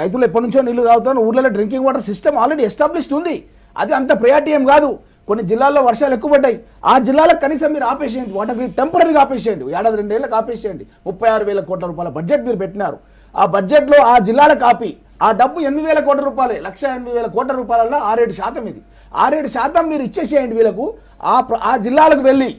C: రైతులు ఎప్పటి నుంచో నీళ్లు తాగుతారు. ఊర్లలో drinking water system already established ఉంది. అది అంత ప్రయారిటీ ఏం కాదు. కొన్ని జిల్లాల్లో వర్షాలు ఎక్కువ పడ్డాయి, ఆ జిల్లాలకు కనీసం మీరు ఆపేసేయండి, వాటర్ గ్రిడ్ టెంపరీగా ఆపేసేయండి, 1-2 ఏళ్ళకి ఆపేసేయండి. 36,000 కోట్ల రూపాయల బడ్జెట్ మీరు పెట్టినారు. ఆ బడ్జెట్లో ఆ జిల్లాలకు ఆపి ఆ డబ్బు 8,000 కోట్ల రూపాయలే. 1,80,000 కోట్ల రూపాయలలో 6-7% ఇది. 6-7% మీరు ఇచ్చేసేయండి వీళ్ళకు. ఆ జిల్లాలకు వెళ్ళి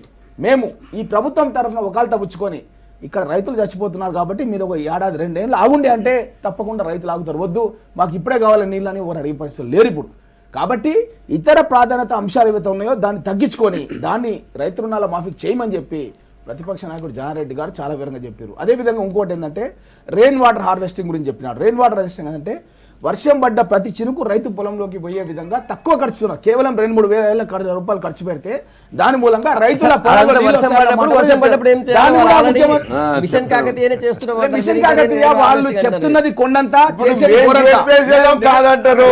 C: మేము ఈ ప్రభుత్వం తరఫున వకాల్తా పుచ్చుకొని ఇక్కడ రైతులు చచ్చిపోతున్నారు కాబట్టి మీరు ఒక 1-2 ఏళ్ళు ఆగుండి అంటే తప్పకుండా రైతులు ఆగుతారు. వద్దు మాకు ఇప్పుడే కావాలి నీళ్ళని ఎవరు అడిగే పరిస్థితులు లేరు ఇప్పుడు. కాబట్టి ఇతర ప్రాధాన్యత అంశాలు ఏవైతే ఉన్నాయో దాన్ని తగ్గించుకొని దాన్ని రైతు రుణాల మాఫీకి చేయమని చెప్పి ప్రతిపక్ష నాయకుడు జానారెడ్డి గారు చాలా వివరంగా చెప్పారు. అదేవిధంగా ఇంకోటి ఏంటంటే రెయిన్ వాటర్ హార్వెస్టింగ్ గురించి చెప్పినాడు. రెయిన్ వాటర్ హార్వెస్టింగ్ అంటే వర్షం పడ్డ ప్రతి చినుకు రైతు పొలంలోకి పోయే విధంగా తక్కువ ఖర్చుతో కేవలం 2-3 వేల రూపాయలు ఖర్చు పెడితే దాని మూలంగా రైతుల మిషన్ కాకతీయ వాళ్ళు చెప్తున్నది కొండంత చేసేది
B: కాదంటారు.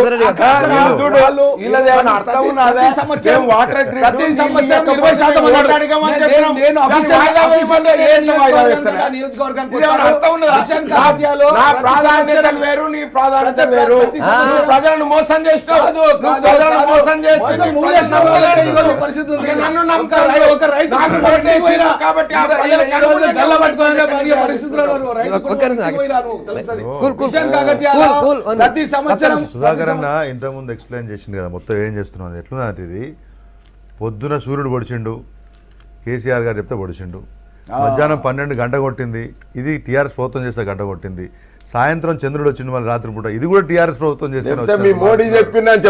B: ప్రజలను మోసం చేసినావు,
E: సుధాకర్ అన్న ఇంతకుముందు ఎక్స్ప్లెయిన్ చేసింది కదా మొత్తం ఏం చేస్తున్నాం ఎట్లా. ఇది పొద్దున సూర్యుడు పొడిచిండు, కేసీఆర్ గారు చెప్తే పొడిచిండు. మధ్యాహ్నం 12 గంట కొట్టింది, ఇది టీఆర్ఎస్ ప్రభుత్వం చేస్తే గంట కొట్టింది. సాయంత్రం చంద్రుడు వచ్చింది మళ్ళీ రాత్రిపూట, ఇది కూడా టీఆర్ఎస్ ప్రభుత్వం చేస్తే
B: మోడీ చెప్పిందని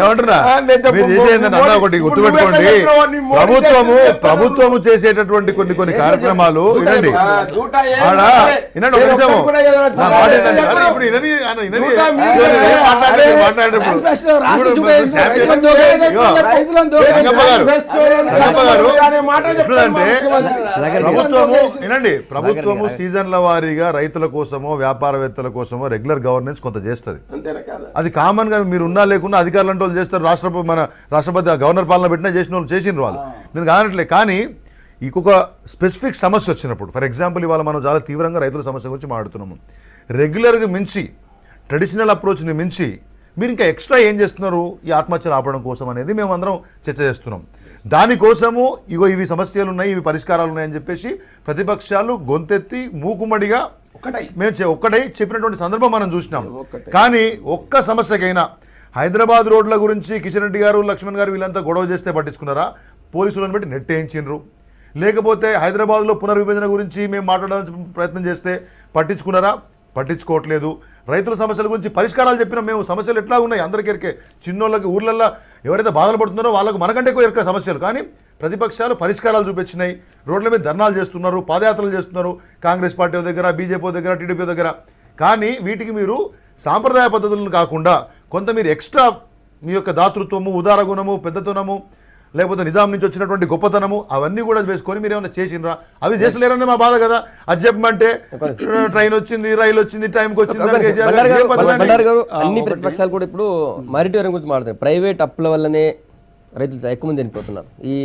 E: ఏమంటున్నా ఒకటి గుర్తుపెట్టుకోండి. ప్రభుత్వము చేసేటటువంటి కొన్ని కార్యక్రమాలు వినండి. ప్రభుత్వము సీజన్ల వారీగా రైతుల కోసమో వ్యాపారవేత్తల కోసమో రెగ్యులర్ గవర్నెన్స్ కొంత చేస్తుంది. అది కామన్ గా మీరు ఉన్నా లేకున్నా అధికారులు అంటే వాళ్ళు చేస్తారు. మన రాష్ట్రపతి గవర్నర్ పాలన పెట్టినా చేసిన వాళ్ళు చేసిన వాళ్ళు నేను కానట్లే. కానీ ఇంకొక స్పెసిఫిక్ సమస్య వచ్చినప్పుడు, ఫర్ ఎగ్జాంపుల్ ఇవాళ మనం చాలా తీవ్రంగా రైతుల సమస్య గురించి మాట్లాడుతున్నాము. రెగ్యులర్గా మించి ట్రెడిషనల్ అప్రోచ్ని మించి మీరు ఇంకా ఎక్స్ట్రా ఏం చేస్తున్నారు ఈ ఆత్మహత్యలు ఆపడం కోసం అనేది మేము అందరం చర్చ చేస్తున్నాం. దానికోసము ఇవి సమస్యలు ఉన్నాయి, ఇవి పరిష్కారాలు ఉన్నాయని చెప్పేసి ప్రతిపక్షాలు గొంతెత్తి మూకుమ్మడిగా మేము ఒక్కటై చెప్పినటువంటి సందర్భం మనం చూసినాం. కానీ ఒక్క సమస్యకైనా హైదరాబాద్ రోడ్ల గురించి కిషన్ రెడ్డి గారు, లక్ష్మణ్ గారు వీళ్ళంతా గొడవ చేస్తే పట్టించుకున్నారా? పోలీసులను బట్టి నెట్టేయించిండ్రు. లేకపోతే హైదరాబాద్లో పునర్విభజన గురించి మేము మాట్లాడడానికి ప్రయత్నం చేస్తే పట్టించుకున్నారా? పట్టించుకోవట్లేదు. రైతుల సమస్యల గురించి పరిష్కారాలు చెప్పినా మేము సమస్యలు ఎట్లా ఉన్నాయి అందరికీ ఎరికే. చిన్నోళ్ళకి ఊర్లల్లో ఎవరైతే బాధలు పడుతున్నారో వాళ్ళకు మనకంటే ఎక్కువ ఎరికే సమస్యలు. కానీ ప్రతిపక్షాలు పరిష్కారాలు చూపించినాయి. రోడ్ల మీద ధర్నాలు చేస్తున్నారు, పాదయాత్రలు చేస్తున్నారు, కాంగ్రెస్ పార్టీ దగ్గర, బీజేపీ దగ్గర, టీడీపీ దగ్గర. కానీ వీటికి మీరు సాంప్రదాయ పద్ధతులను కాకుండా కొంత మీరు ఎక్స్ట్రా మీ యొక్క దాతృత్వము, ఉదార గుణము, పెద్దతనము, లేకపోతే నిజాం నుంచి వచ్చినటువంటి గొప్పతనము అవన్నీ కూడా వేసుకొని మీరు ఏమైనా చేసినరా? అవి చేసలేరని మా బాధ కదా. అది చెప్పమంటే ట్రైన్ వచ్చింది, రైలు వచ్చింది, టైంకి వచ్చింది.
A: అన్ని ప్రతిపక్షాలు కూడా ఇప్పుడు మారిటోరియం గురించి మాట్లాడుతారు. ప్రైవేట్ అప్పుల వల్లనే రైతులు ఎక్కువ మంది చనిపోతున్నారు. ఈ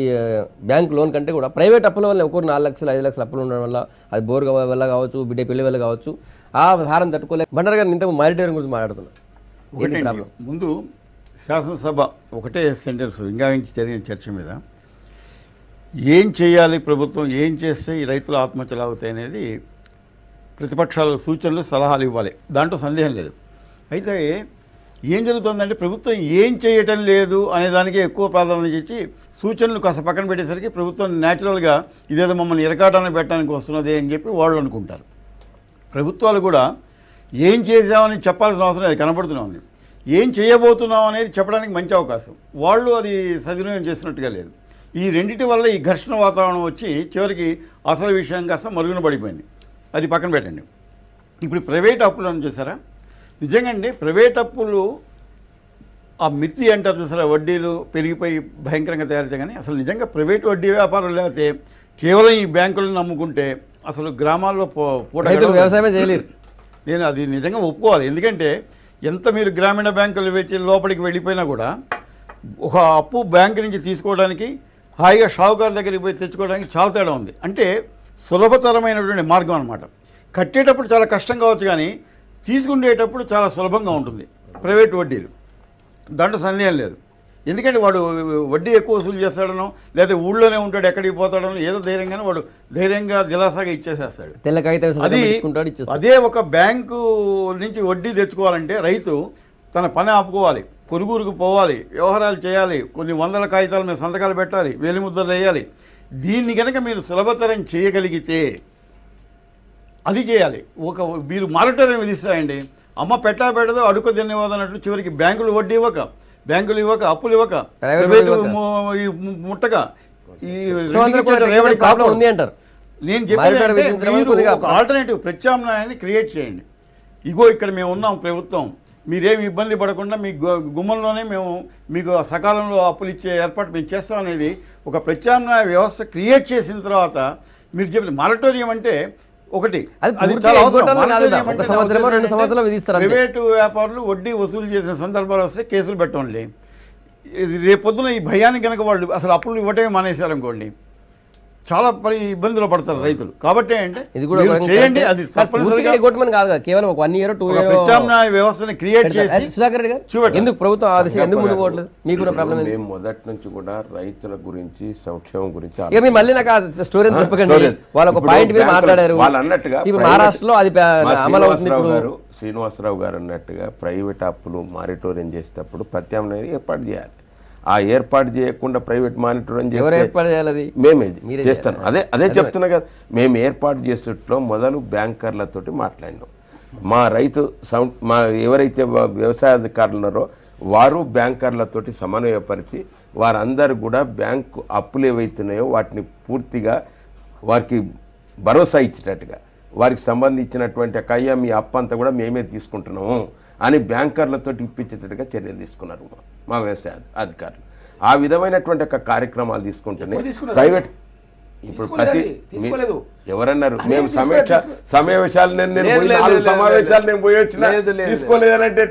A: బ్యాంక్ లోన్ కంటే కూడా ప్రైవేట్ అప్పుల వల్ల ఒక్కొరు 4 లక్షలు 5 లక్షలు అప్పులు ఉండడం వల్ల, అది బోర్ వల్ల కావచ్చు, బిడ్డ పెళ్లి వల్ల కావచ్చు, ఆ భారం తట్టుకోలేక బండారు గారు ఇంతకు మారిటోరియం గురించి మాట్లాడుతున్నారు.
D: ముందు శాసనసభ ఒకటే సెంటెన్స్ ఇంకా జరిగిన చర్చ మీద ఏం చేయాలి, ప్రభుత్వం ఏం చేస్తే ఈ రైతుల ఆత్మహత్యలు అవుతాయి అనేది ప్రతిపక్షాలు సూచనలు, సలహాలు ఇవ్వాలి. దాంట్లో సందేహం లేదు. అయితే ఏం జరుగుతుందంటే ప్రభుత్వం ఏం చేయటం లేదు అనే దానికి ఎక్కువ ప్రాధాన్యత ఇచ్చి సూచనలు కాస్త పక్కన పెట్టేసరికి ప్రభుత్వం న్యాచురల్గా ఇదేదో మమ్మల్ని ఇరకాటానికి పెట్టడానికి వస్తున్నది అని చెప్పి వాళ్ళు అనుకుంటారు. ప్రభుత్వాలు కూడా ఏం చేసామని చెప్పాల్సిన అవసరం అది కనబడుతూనే ఉంది. ఏం చేయబోతున్నాం అనేది చెప్పడానికి మంచి అవకాశం. వాళ్ళు అది సద్వినియోగం చేసినట్టుగా లేదు. ఈ రెండింటి వల్ల ఈ ఘర్షణ వాతావరణం వచ్చి చివరికి అసలు విషయం కాస్త మరుగున పడిపోయింది. అది పక్కన పెట్టండి. ఇప్పుడు ప్రైవేట్ అప్పులు అని చూసారా? నిజంగా అండి ప్రైవేట్ అప్పులు ఆ మిర్చి అంటారు చూసారా, వడ్డీలు పెరిగిపోయి భయంకరంగా తయారైతే కానీ అసలు నిజంగా ప్రైవేట్ వడ్డీ వ్యాపారం లేకపోతే కేవలం ఈ బ్యాంకులను నమ్ముకుంటే అసలు గ్రామాల్లో పూట
A: వ్యవసాయమే చేయలేదు.
D: నేను అది నిజంగా ఒప్పుకోవాలి. ఎందుకంటే ఎంత మీరు గ్రామీణ బ్యాంకులు వచ్చి లోపలికి వెళ్ళిపోయినా కూడా ఒక అప్పు బ్యాంకు నుంచి తీసుకోవడానికి హాయిగా షావుకారు దగ్గరికి పోయి తెచ్చుకోవడానికి చాలా తేడా ఉంది. అంటే సులభతరమైనటువంటి మార్గం అనమాట. కట్టేటప్పుడు చాలా కష్టం కావచ్చు కానీ తీసుకునేటప్పుడు చాలా సులభంగా ఉంటుంది ప్రైవేట్ వడ్డీలు. దాంట్లో సందేహం లేదు. ఎందుకంటే వాడు వడ్డీ ఎక్కువ వసూలు చేస్తాడనో లేదా ఊళ్ళోనే ఉంటాడు ఎక్కడికి పోతాడనో ఏదో ధైర్యంగానే వాడు ధైర్యంగా దిలాసాగా ఇచ్చేసేస్తాడు. అది అదే ఒక బ్యాంకు నుంచి వడ్డీ తెచ్చుకోవాలంటే రైతు తన పని ఆపుకోవాలి, పొరుగురికి పోవాలి, వ్యవహారాలు చేయాలి, కొన్ని వందల కాగితాల మీద సంతకాలు పెట్టాలి, వేలిముద్రలు వేయాలి. దీన్ని కనుక మీరు సులభతరం చేయగలిగితే అది చేయాలి. మీరు మారటోరియం విధిస్తాయండి. అమ్మ పెట్టా పెట్టదో అడుగు తినేవాదు అన్నట్లు చివరికి బ్యాంకులు వడ్డీ ఇవ్వక, బ్యాంకులు ఇవ్వక, అప్పులు ఇవ్వక, ప్రైవేటు ముట్టక ఈ
A: ఉంది అంటారు.
D: నేను చెప్పేది మీరు ఒక ఆల్టర్నేటివ్ ప్రత్యామ్నాయాన్ని క్రియేట్ చేయండి. ఇగో ఇక్కడ మేము ఉన్నాం ప్రభుత్వం, మీరేమి ఇబ్బంది పడకుండా మీ గుమ్మంలోనే మేము మీకు సకాలంలో అప్పులు ఇచ్చే ఏర్పాటు మేము చేస్తాం అనేది ఒక ప్రత్యామ్నాయ వ్యవస్థ క్రియేట్ చేసిన తర్వాత మీరు చెప్పిన మారటోరియం అంటే ఒకటి అది చాలా అవసరం. ప్రైవేటు వ్యాపారులు వడ్డీ వసూలు చేసిన సందర్భాలు వస్తే కేసులు పెట్టండి. రేపొద్దున ఈ భయానికి కనుక వాళ్ళు అసలు అప్పులు ఇవ్వటమే మానేశారనుకోండి చాలా ఇబ్బందులు పడతారు రైతులు. కాబట్టి అంటే
A: ఇది కూడా
D: చేయండి. అది
A: కేవలం 1 year 2 year
D: ప్రత్యామ్నాయ వ్యవస్థని క్రియేట్ చేసి
A: సుధాకర్ రెడ్డి గారు ఎందుకు ప్రభుత్వం ఆదేశం ఎందుకు ముందుకు పోవట్లేదు? మీకు కూడా ప్రాబ్లం లేదు.
B: మేము మొదటి నుంచి కూడా రైతుల గురించి సంక్షేమం గురించి
A: మళ్ళీ నాకు స్టోరీ చెప్పకండి. వాళ్ళు ఒక పాయింట్ మీద మాట్లాడారు.
B: వాళ్ళు అన్నట్టుగా
A: ఇప్పుడు మహారాష్ట్రలో అది అమలు అవుతుంది. ఇప్పుడు
B: శ్రీనివాసరావు గారు అన్నట్టుగా ప్రైవేట్ అప్పులు మానిటోరియం చేసేటప్పుడు ప్రత్యామ్నాయం ఏర్పాటు చేయాలి. ఆ ఏర్పాటు చేయకుండా ప్రైవేట్ మానిటోరియం
A: చేయాలి
B: మేమే చేస్తాను. అదే చెప్తున్నా కదా. మేము ఏర్పాటు చేసేట్లో మొదలు బ్యాంకర్లతోటి మాట్లాడినాం. మా ఎవరైతే వ్యవసాయ అధికారులు ఉన్నారో వారు బ్యాంకర్లతోటి సమన్వయపరిచి వారందరూ కూడా బ్యాంకు అప్పులు ఏవైతున్నాయో వాటిని పూర్తిగా వారికి భరోసా ఇచ్చేటట్టుగా వారికి సంబంధించినటువంటి కయ్య మీ అప్పు అంతా కూడా మేమే తీసుకుంటున్నాము అని బ్యాంకర్లతో ఇప్పించేటట్టుగా చర్యలు తీసుకున్నారు మా వ్యవసాయ అధికారులు. ఆ విధమైనటువంటి ఒక కార్యక్రమాలు తీసుకుంటేనే ప్రైవేట్ ఇప్పుడు
C: తీసుకోలేదు
B: ఎవరన్నారు మేము సమావేశాలు నేను పోయి వచ్చిన తీసుకోలేదంటే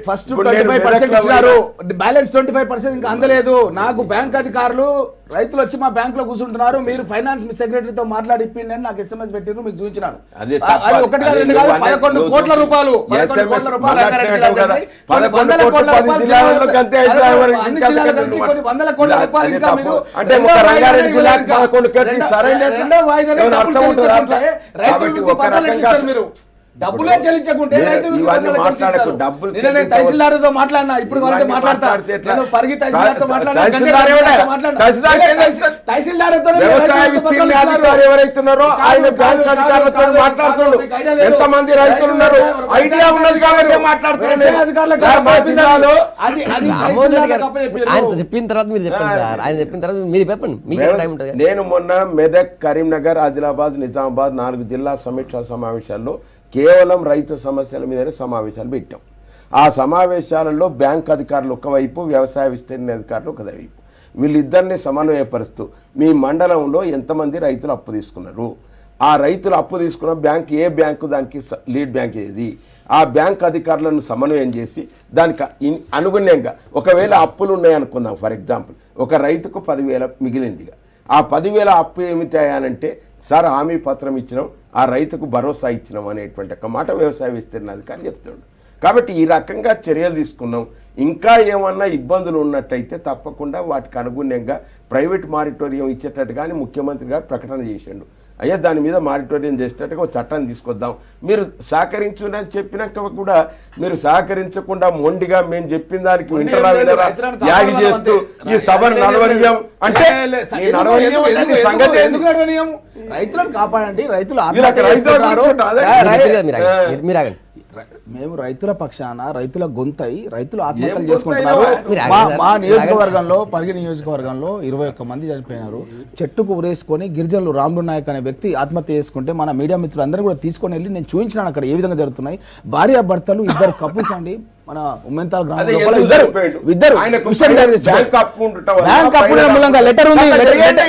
C: ఫస్ట్ 25% ఇచ్చినారు, బ్యాలెన్స్ 25% ఇంకా అందలేదు. నాకు బ్యాంక్ అధికారులు రైతులు వచ్చి మా బ్యాంక్ లో కూర్చుంటున్నారు, మీరు ఫైనాన్స్ సెక్రటరీతో మాట్లాడి ఇప్పిండి అని నాకు SMS పెట్టిరు, మీకు చూపించినాను. ఒకటి కాదు రెండు కాదు 11 కోట్ల రూపాయలు అన్ని జిల్లాలు కలిసి కొన్ని వందల కోట్ల రూపాయలు ఇంకా మీరు రెండో వాయిదా మీరు డబ్బులే చెల్లించకుంటే తహసీల్దార్తో మాట్లాడినా ఇప్పుడు మాట్లాడతాను పరిగి తహసీల్దార్తో
B: ఎవరైతున్నారో ఆయన బ్యాంక్ అధికారులతో మాట్లాడుతున్నారు. ఎంతమంది రైతులు ఉన్నారు ఐడియా ఉన్నది కాబట్టి మాట్లాడుతున్నారు.
A: ఆయన చెప్పిన తర్వాత మీరు చెప్పండి సార్. ఆయన చెప్పిన తర్వాత మీరు చెప్పండి.
B: నేను మొన్న మెదక్, కరీంనగర్, ఆదిలాబాద్, నిజామాబాద్ 4 జిల్లా సమీక్షా సమావేశాల్లో కేవలం రైతు సమస్యల మీదనే సమావేశాలు పెట్టాం. ఆ సమావేశాలలో బ్యాంక్ అధికారులు ఒకవైపు, వ్యవసాయ విస్తీర్ణ అధికారులు ఒకవైపు, వీళ్ళిద్దరిని సమన్వయపరుస్తూ మీ మండలంలో ఎంతమంది రైతులు అప్పు తీసుకున్నారు, ఆ రైతులు అప్పు తీసుకున్న బ్యాంక్ ఏ బ్యాంకు, దానికి లీడ్ బ్యాంక్ ఏది, ఆ బ్యాంక్ అధికారులను సమన్వయం చేసి దానికి అనుగుణ్యంగా ఒకవేళ అప్పులు ఉన్నాయనుకుందాం. ఫర్ ఎగ్జాంపుల్ ఒక రైతుకు 10,000 మిగిలిందిగా, ఆ 10,000 అప్పు ఏమిటాయనంటే సార్ హామీ పత్రం ఇచ్చినాం, ఆ రైతుకు భరోసా ఇచ్చినాం అనేటువంటి ఒక మాట వ్యవసాయ విస్తీర్ణ అధికారి చెప్తుండు. కాబట్టి ఈ రకంగా చర్యలు తీసుకున్నాం. ఇంకా ఏమన్నా ఇబ్బందులు ఉన్నట్టయితే తప్పకుండా వాటికి అనుగుణంగా ప్రైవేట్ మానిటోరియం ఇచ్చేటట్టు కానీ ముఖ్యమంత్రి గారు ప్రకటన చేసిండు. అయ్యా దాని మీద మానిటోరియం చేసేటట్టుగా ఒక చట్టాన్ని తీసుకొద్దాం, మీరు సహకరించుని చెప్పినాక కూడా మీరు సహకరించకుండా మొండిగా మేము చెప్పిన దానికి యాగి చేస్తూ ఈ సభను నడవనీయం అంటే
C: రైతులను కాపాడండి. రైతులు మేము రైతుల పక్షాన రైతుల గొంతై రైతులు ఆత్మహత్యలు చేసుకుంటున్నారు. మా నియోజకవర్గంలో పరిగి నియోజకవర్గంలో 21 మంది చనిపోయినారు. చెట్టుకు ఉరేసుకొని గిరిజనులు రాముడు నాయక్ అనే వ్యక్తి ఆత్మహత్య చేసుకుంటే మన మీడియా మిత్రులు అందరూ కూడా తీసుకొని వెళ్ళి నేను చూపించినాను అక్కడ ఏ విధంగా జరుగుతున్నాయి. భార్యాభర్తలు 2 కపుల్స్ అండి మన ఉమ్మెంతాల్ గ్రామం
B: అదే
C: లోపల
B: ఎందుకు
C: ఇద్దరు
B: ఆయనకు
C: విషయం తెలియదు.
B: బ్యాంక్ అప్పు ఉండటం వల్ల
C: బ్యాంక్ అప్పుల మూలంగా లెటర్ ఉంది,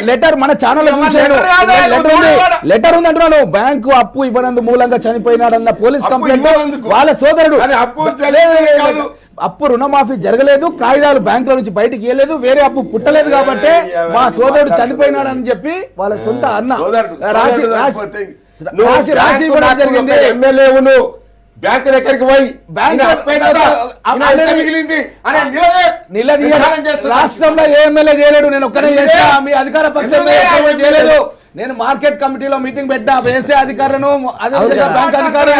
C: లెటర్ మన ఛానల్ లో చూసాను, లెటర్ ఉంది అంటున్నాను. బ్యాంకు అప్పు ఇవ్వనందు మూలంగా చనిపోయినాడన్న పోలీస్ కంప్లైంట్ వాళ్ళ సోదరుడు. అప్పు రుణమాఫీ జరగలేదు, కాగితాలు బ్యాంకుల నుంచి బయటికి ఇవ్వలేదు, వేరే అప్పు పుట్టలేదు కాబట్టి మా సోదరుడు చనిపోయినాడని చెప్పి వాళ్ళ సొంత అన్న రాసి ఇవ్వడం జరిగింది.
B: ఎమ్మెల్యేను బ్యాంకు దగ్గరికి పోయి
C: రాష్ట్రంలో ఏ ఎమ్మెల్యే చేయలేడు, నేను ఒక్కనే చేస్తా, మీ అధికార పక్షంలో చేయలేదు. నేను మార్కెట్ కమిటీలో మీటింగ్ పెట్టా, వేసే అధికారులను అదేవిధంగా బ్యాంక్ అధికారులు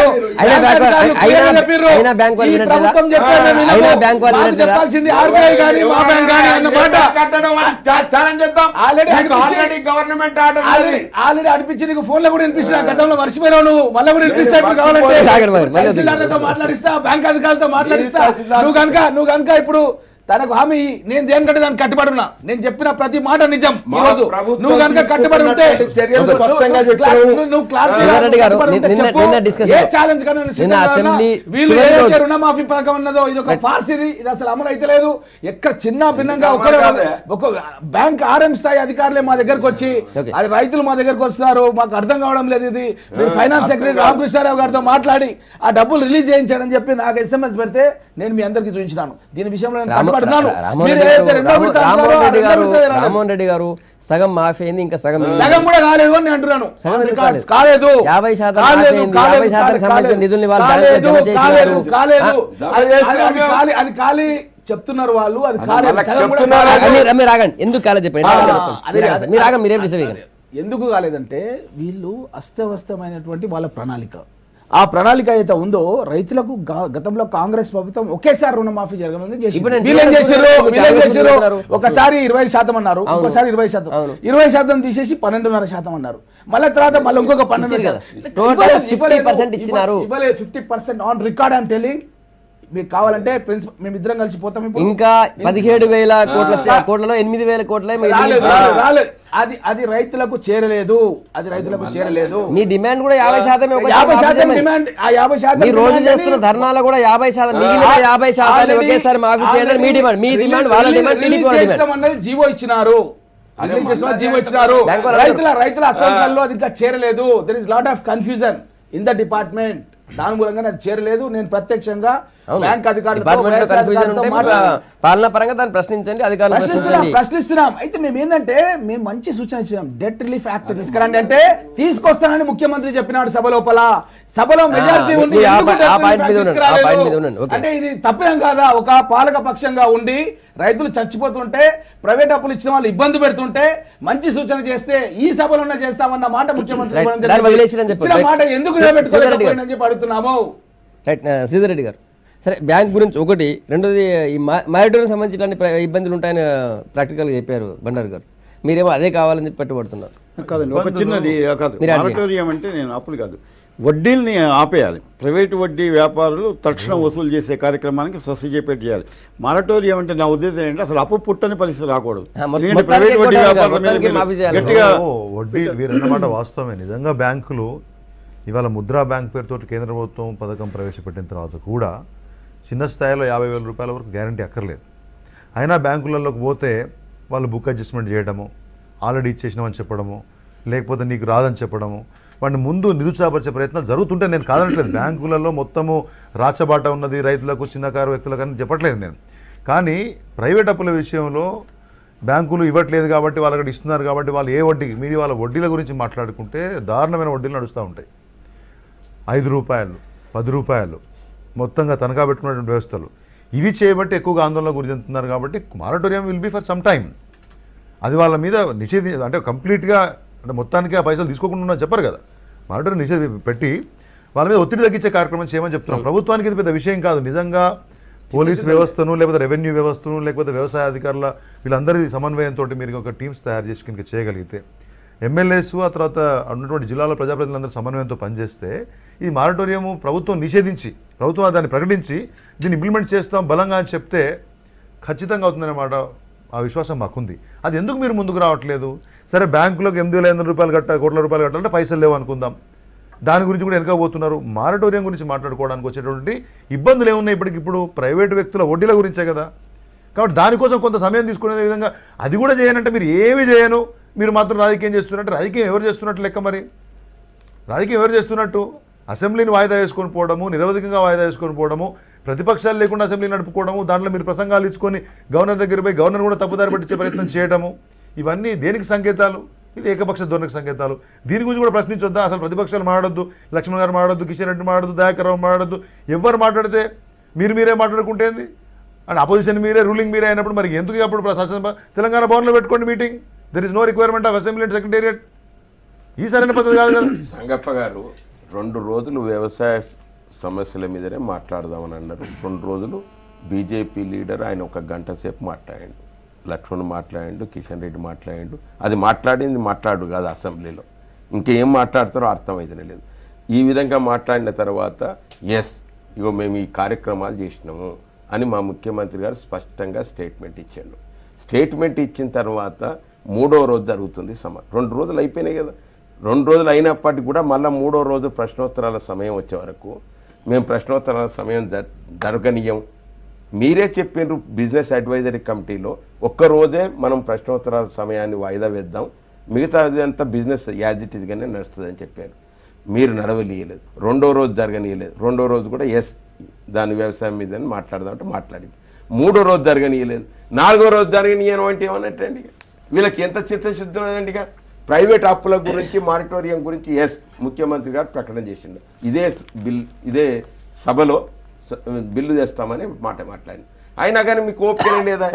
C: చెప్పాల్సింది ఆర్బీఐ కానీ మా బ్యాంక్ కానీ అన్నమాట. ఆల్రెడీ అనిపించి నీకు ఫోన్ లో కూడా వినిపించిన, గతంలో మర్చిపోయినావు నువ్వు, మళ్ళీ కూడా వినిపిస్తా కావాలంటే మాట్లాడిస్తా, బ్యాంక్ అధికారులతో మాట్లాడిస్తా. నువ్వు కనుక ఇప్పుడు తనకు హామీ నేను దేనికంటే దానికి కట్టుబడి ఉన్నా, నేను చెప్పిన ప్రతి మాట నిజం. ఈ రోజు నువ్వు కనుక కట్టుబడి ఉంటే రుణమాఫీ పథకం ఉన్నదో ఇది ఒక ఫార్స్, ఇది అసలు అమలు అయితే లేదు. ఎక్కడ చిన్న భిన్నంగా ఒక బ్యాంక్ ఆర్ఎం స్థాయి అధికారులే మా దగ్గరకు వచ్చి, అది రైతులు మా దగ్గరకు వస్తున్నారు, మాకు అర్థం కావడం లేదు, ఇది మీరు ఫైనాన్స్ సెక్రటరీ రామకృష్ణారావు గారితో మాట్లాడి ఆ డబ్బులు రిలీజ్ చేయించాడని చెప్పి నాకు SMS పెడితే నేను మీ అందరికి చూపించినాను. దీని విషయంలో
A: రామ్మోహన్ రెడ్డి గారు సగం మాఫీ అయింది, ఇంకా సగం
C: కూడా కాలేదు అని అంటున్నాను. కాలేదు,
A: 50% సంబంధించిన నిధుల్ని వాళ్ళు బ్యాంకులో జమ చేశారు.
C: అది ఖాళీ చెప్తున్నారు వాళ్ళు, అది
A: మీరు ఆగండి, ఎందుకు కాలేదు చెప్పండి, మీరు ఆగండి, మీరేం డిసైడ్.
C: ఎందుకు కాలేదంటే వీళ్ళు అస్తవ్యస్తమైనటువంటి వాళ్ళ ప్రణాళిక, ఆ ప్రణాళిక అయితే ఉందో రైతులకు గతంలో కాంగ్రెస్ ప్రభుత్వం ఒకేసారి రుణమాఫీ జరగనుంది చేశారు. ఒకసారి 20% అన్నారు, ఒకసారి 20%, 20% తీసేసి 12.5% అన్నారు. మళ్ళీ తర్వాత మళ్ళీ ఇంకొక 12%
A: ఇచ్చినారు.
C: 50% ఆన్ రికార్డ్ ఐఎమ్ టెల్లింగ్. మీకు కావాలంటే మేము ఇద్దరం కలిసి పోతాం.
A: ఇంకా 17,000 కోట్లలో 8,000 కోట్ల
C: రాలేదు. అది రైతులకు చేరలేదు, అది రైతులకు చేరలేదు.
A: మీ డిమాండ్ కూడా 50%
C: డిమాండ్. ఆ 50%
A: రోజు చేస్తున్న ధర్నాలు కూడా 50%, మిగిలిన 50% ఒకేసారి మాఫీ చేయండి మీ డిమాండ్. మీ డిమాండ్ వాళ్ళ డిమాండ్
C: అన్నది జీవో ఇచ్చినారు, జీవో ఇచ్చినారు. రైతుల అకౌంట్లలో అది ఇంకా చేరలేదు. There is lot of confusion in the department. దాని మూలంగా అది చేరలేదు. నేను ప్రత్యక్షంగా బ్యాంక్
A: పాలనా పరంగా దాన్ని ప్రశ్నించండి, అధికారులు
C: ప్రశ్నిస్తున్నాం. అయితే మేము ఏంటంటే మేము మంచి సూచన ఇచ్చినాం, డెట్ రిలీఫ్ యాక్ట్ తీసుకురండి అంటే తీసుకొస్తానని ముఖ్యమంత్రి చెప్పినాడు సభ లోపల. సభలో మెజారిటీ ఉంది అంటే ఇది తప్పేం కాదా? ఒక పాలక పక్షంగా ఉండి రైతులు చచ్చిపోతుంటే, ప్రైవేట్ అప్పులు ఇచ్చిన వాళ్ళు ఇబ్బంది పెడుతుంటే మంచి సూచన చేస్తే ఈ సభలోనే చేస్తామన్న మాట ముఖ్యమంత్రి మాట ఎందుకు నిలబెట్టుకోలేకపోయిందని చెప్పి అడుగుతున్నాము.
A: శ్రీధర్ రెడ్డి గారు, సరే బ్యాంక్ గురించి ఒకటి, రెండోది ఈ మారిటోరియం సంబంధించి ఇలాంటి ఇబ్బందులు ఉంటాయని ప్రాక్టికల్గా చెప్పారు బండారు గారు, మీరేమో అదే కావాలని చెప్పి పెట్టుబడుతున్నారు.
D: కాదండి, ఒక చిన్నది కాదు, మారిటోరియం అంటే నేను అప్పులు కాదు, వడ్డీల్ని ఆపేయాలి. ప్రైవేటు వడ్డీ వ్యాపారులు తక్షణం వసూలు చేసే కార్యక్రమానికి సొసైటీ చేయాలి. మారటోరియం అంటే నా ఉద్దేశం ఏంటంటే అసలు అప్పు పుట్టని పరిస్థితి రాకూడదు. ప్రైవేట్ వడ్డీ వ్యాపారుల
E: గట్టిగా వడ్డీ వీరన్నమాట వాస్తవమే. నిజంగా బ్యాంకులు ఇవాళ ముద్రా బ్యాంక్ పేరుతో కేంద్ర ప్రభుత్వం పథకం ప్రవేశపెట్టిన తర్వాత కూడా చిన్న స్థాయిలో 50,000 రూపాయల వరకు గ్యారంటీ అక్కర్లేదు. అయినా బ్యాంకులలోకి పోతే వాళ్ళు బుక్ అడ్జస్ట్మెంట్ చేయడము, ఆల్రెడీ ఇచ్చేసినామని చెప్పడము, లేకపోతే నీకు రాదని చెప్పడము, వాడిని ముందు నిరుత్సాహపరిచే ప్రయత్నాలు జరుగుతుంటే నేను కాదనట్లేదు. బ్యాంకులలో మొత్తము రాచబాట ఉన్నది రైతులకు, చిన్నకారు వ్యక్తులకు అని చెప్పట్లేదు నేను. కానీ ప్రైవేట్ అప్పుల విషయంలో బ్యాంకులు ఇవ్వట్లేదు కాబట్టి వాళ్ళకి ఇస్తున్నారు కాబట్టి వాళ్ళు ఏ వడ్డీకి మీరు వాళ్ళ వడ్డీల గురించి మాట్లాడుకుంటే దారుణమైన వడ్డీలు నడుస్తూ ఉంటాయి. 5 రూపాయలు 10 రూపాయలు మొత్తంగా తనఖా పెట్టుకున్నటువంటి వ్యవస్థలు ఇవి చేయబట్టి ఎక్కువగా ఆందోళన గురి చెందుతున్నారు. కాబట్టి moratorium will be for some time. అది వాళ్ళ మీద అంటే కంప్లీట్గా అంటే మొత్తానికి ఆ పైసలు తీసుకోకుండా చెప్పరు కదా. మారటోరియం పెట్టి వాళ్ళ మీద ఒత్తిడి తగ్గించే కార్యక్రమం చేయమని చెప్తున్నాం. ప్రభుత్వానికి ఇది పెద్ద విషయం కాదు. నిజంగా పోలీస్ వ్యవస్థను, లేకపోతే రెవెన్యూ వ్యవస్థను, లేకపోతే వ్యవసాయ అధికారుల వీళ్ళందరి సమన్వయంతో మీరు ఒక టీమ్స్ తయారు చేసి కనుక చేయగలిగితే, ఎమ్మెల్యేస్ ఆ తర్వాత ఉన్నటువంటి జిల్లాలో ప్రజాప్రతినిధులందరూ సమన్వయంతో పనిచేస్తే ఈ మారటోరియం ప్రభుత్వం నిషేధించి, ప్రభుత్వం దాన్ని ప్రకటించి దీన్ని ఇంప్లిమెంట్ చేస్తాం బలంగా అని చెప్తే ఖచ్చితంగా అవుతుందన్నమాట. ఆ విశ్వాసం మాకుంది. అది ఎందుకు మీరు ముందుకు రావట్లేదు? సరే బ్యాంకులకు 8,500 రూపాయలు కోట్ల రూపాయలు కట్టాలంటే పైసలు లేవు అనుకుందాం. దాని గురించి కూడా వెనకపోతున్నారు. మారటోరియం గురించి మాట్లాడుకోవడానికి వచ్చేటువంటి ఇబ్బందులు ఏమున్నాయి? ఇప్పటికిప్పుడు ప్రైవేటు వ్యక్తుల వడ్డీల గురించే కదా. కాబట్టి దానికోసం కొంత సమయం తీసుకునే విధంగా అది కూడా చేయనంటే మీరు ఏమి చేయను, మీరు మాత్రం రాజకీయం చేస్తున్నట్టు. రాజకీయం ఎవరు చేస్తున్నట్టు లెక్క? మరి రాజకీయం ఎవరు చేస్తున్నట్టు? అసెంబ్లీని వాయిదా వేసుకొని పోవడము, నిరవధికంగా వాయిదా వేసుకొని పోవడము, ప్రతిపక్షాలు లేకుండా అసెంబ్లీ నడుపుకోవడము, దాంట్లో మీరు ప్రసంగాలు ఇచ్చుకొని గవర్నర్ దగ్గర పోయి గవర్నర్ కూడా తప్పుదారి పట్టించే ప్రయత్నం చేయడము, ఇవన్నీ దేనికి సంకేతాలు? ఇది ఏకపక్ష ధోరణికి సంకేతాలు. దీని గురించి కూడా ప్రశ్నించొద్దా? అసలు ప్రతిపక్షాలు మాట్లాడొద్దు, లక్ష్మణ్ గారు మాట్లాడొద్దు, కిషన్ రెడ్డి మాట్లాడొద్దు, దయాకర్ రావు మాట్లాడొద్దు. ఎవరు మాట్లాడితే మీరే మాట్లాడుకుంటేంది? అండ్ అపోజిషన్ మీరే, రూలింగ్ మీరే అయినప్పుడు మరి ఎందుకు అప్పుడు తెలంగాణ భవన్లో పెట్టుకోండి meeting. There is no requirement of assembly and secretariat. ఈ సరైన పద్ధతి కాదు కదా.
B: సంగప్ప గారు 2 రోజులు వ్యవసాయ సమస్యల మీదనే మాట్లాడదామని అన్నారు. 2 రోజులు బీజేపీ లీడర్ ఆయన 1 గంట సేపు మాట్లాడాడు. లక్ష్మణ్ మాట్లాడాడు, కిషన్ రెడ్డి మాట్లాడాడు. అది మాట్లాడు కాదు అసెంబ్లీలో. ఇంకేం మాట్లాడతారో అర్థమైతేనే లేదు. ఈ విధంగా మాట్లాడిన తర్వాత ఇగో మేము ఈ కార్యక్రమాలు చేసినాము అని మా ముఖ్యమంత్రి గారు స్పష్టంగా స్టేట్మెంట్ ఇచ్చాడు. స్టేట్మెంట్ ఇచ్చిన తర్వాత 3వ రోజు జరుగుతుంది 2 రోజులు అయిపోయినాయి కదా. 2 రోజులు అయినప్పటికీ కూడా మళ్ళీ 3వ రోజు ప్రశ్నోత్తరాల సమయం వచ్చే వరకు మేము ప్రశ్నోత్తరాల సమయం జరగనీయం. మీరే చెప్పినారు బిజినెస్ అడ్వైజరీ కమిటీలో 1 రోజే మనం ప్రశ్నోత్తరాల సమయాన్ని వాయిదా వేద్దాం, మిగతాదంతా బిజినెస్ యాజ్ ఇట్ ఈజ్గానే నడుస్తుందని చెప్పారు. మీరు నడవనీయలేదు. 2వ రోజు జరగనీయలేదు. 2వ రోజు కూడా దాని వ్యవసాయం మీద మాట్లాడదామంటే మాట్లాడింది. 3వ రోజు జరగనీయలేదు. 4వ రోజు జరగనీయను అంటే ఏమన్నట్టండి? వీళ్ళకి ఎంత చిత్తశుద్ధి ఉన్నదండి? ప్రైవేట్ అప్పుల గురించి, మారిటోరియం గురించి ముఖ్యమంత్రి గారు ప్రకటన చేసిండు. ఇదే సభలో బిల్లు తెస్తామని మాట్లాడి అయినా కానీ మీకు ఓపిక లేదా?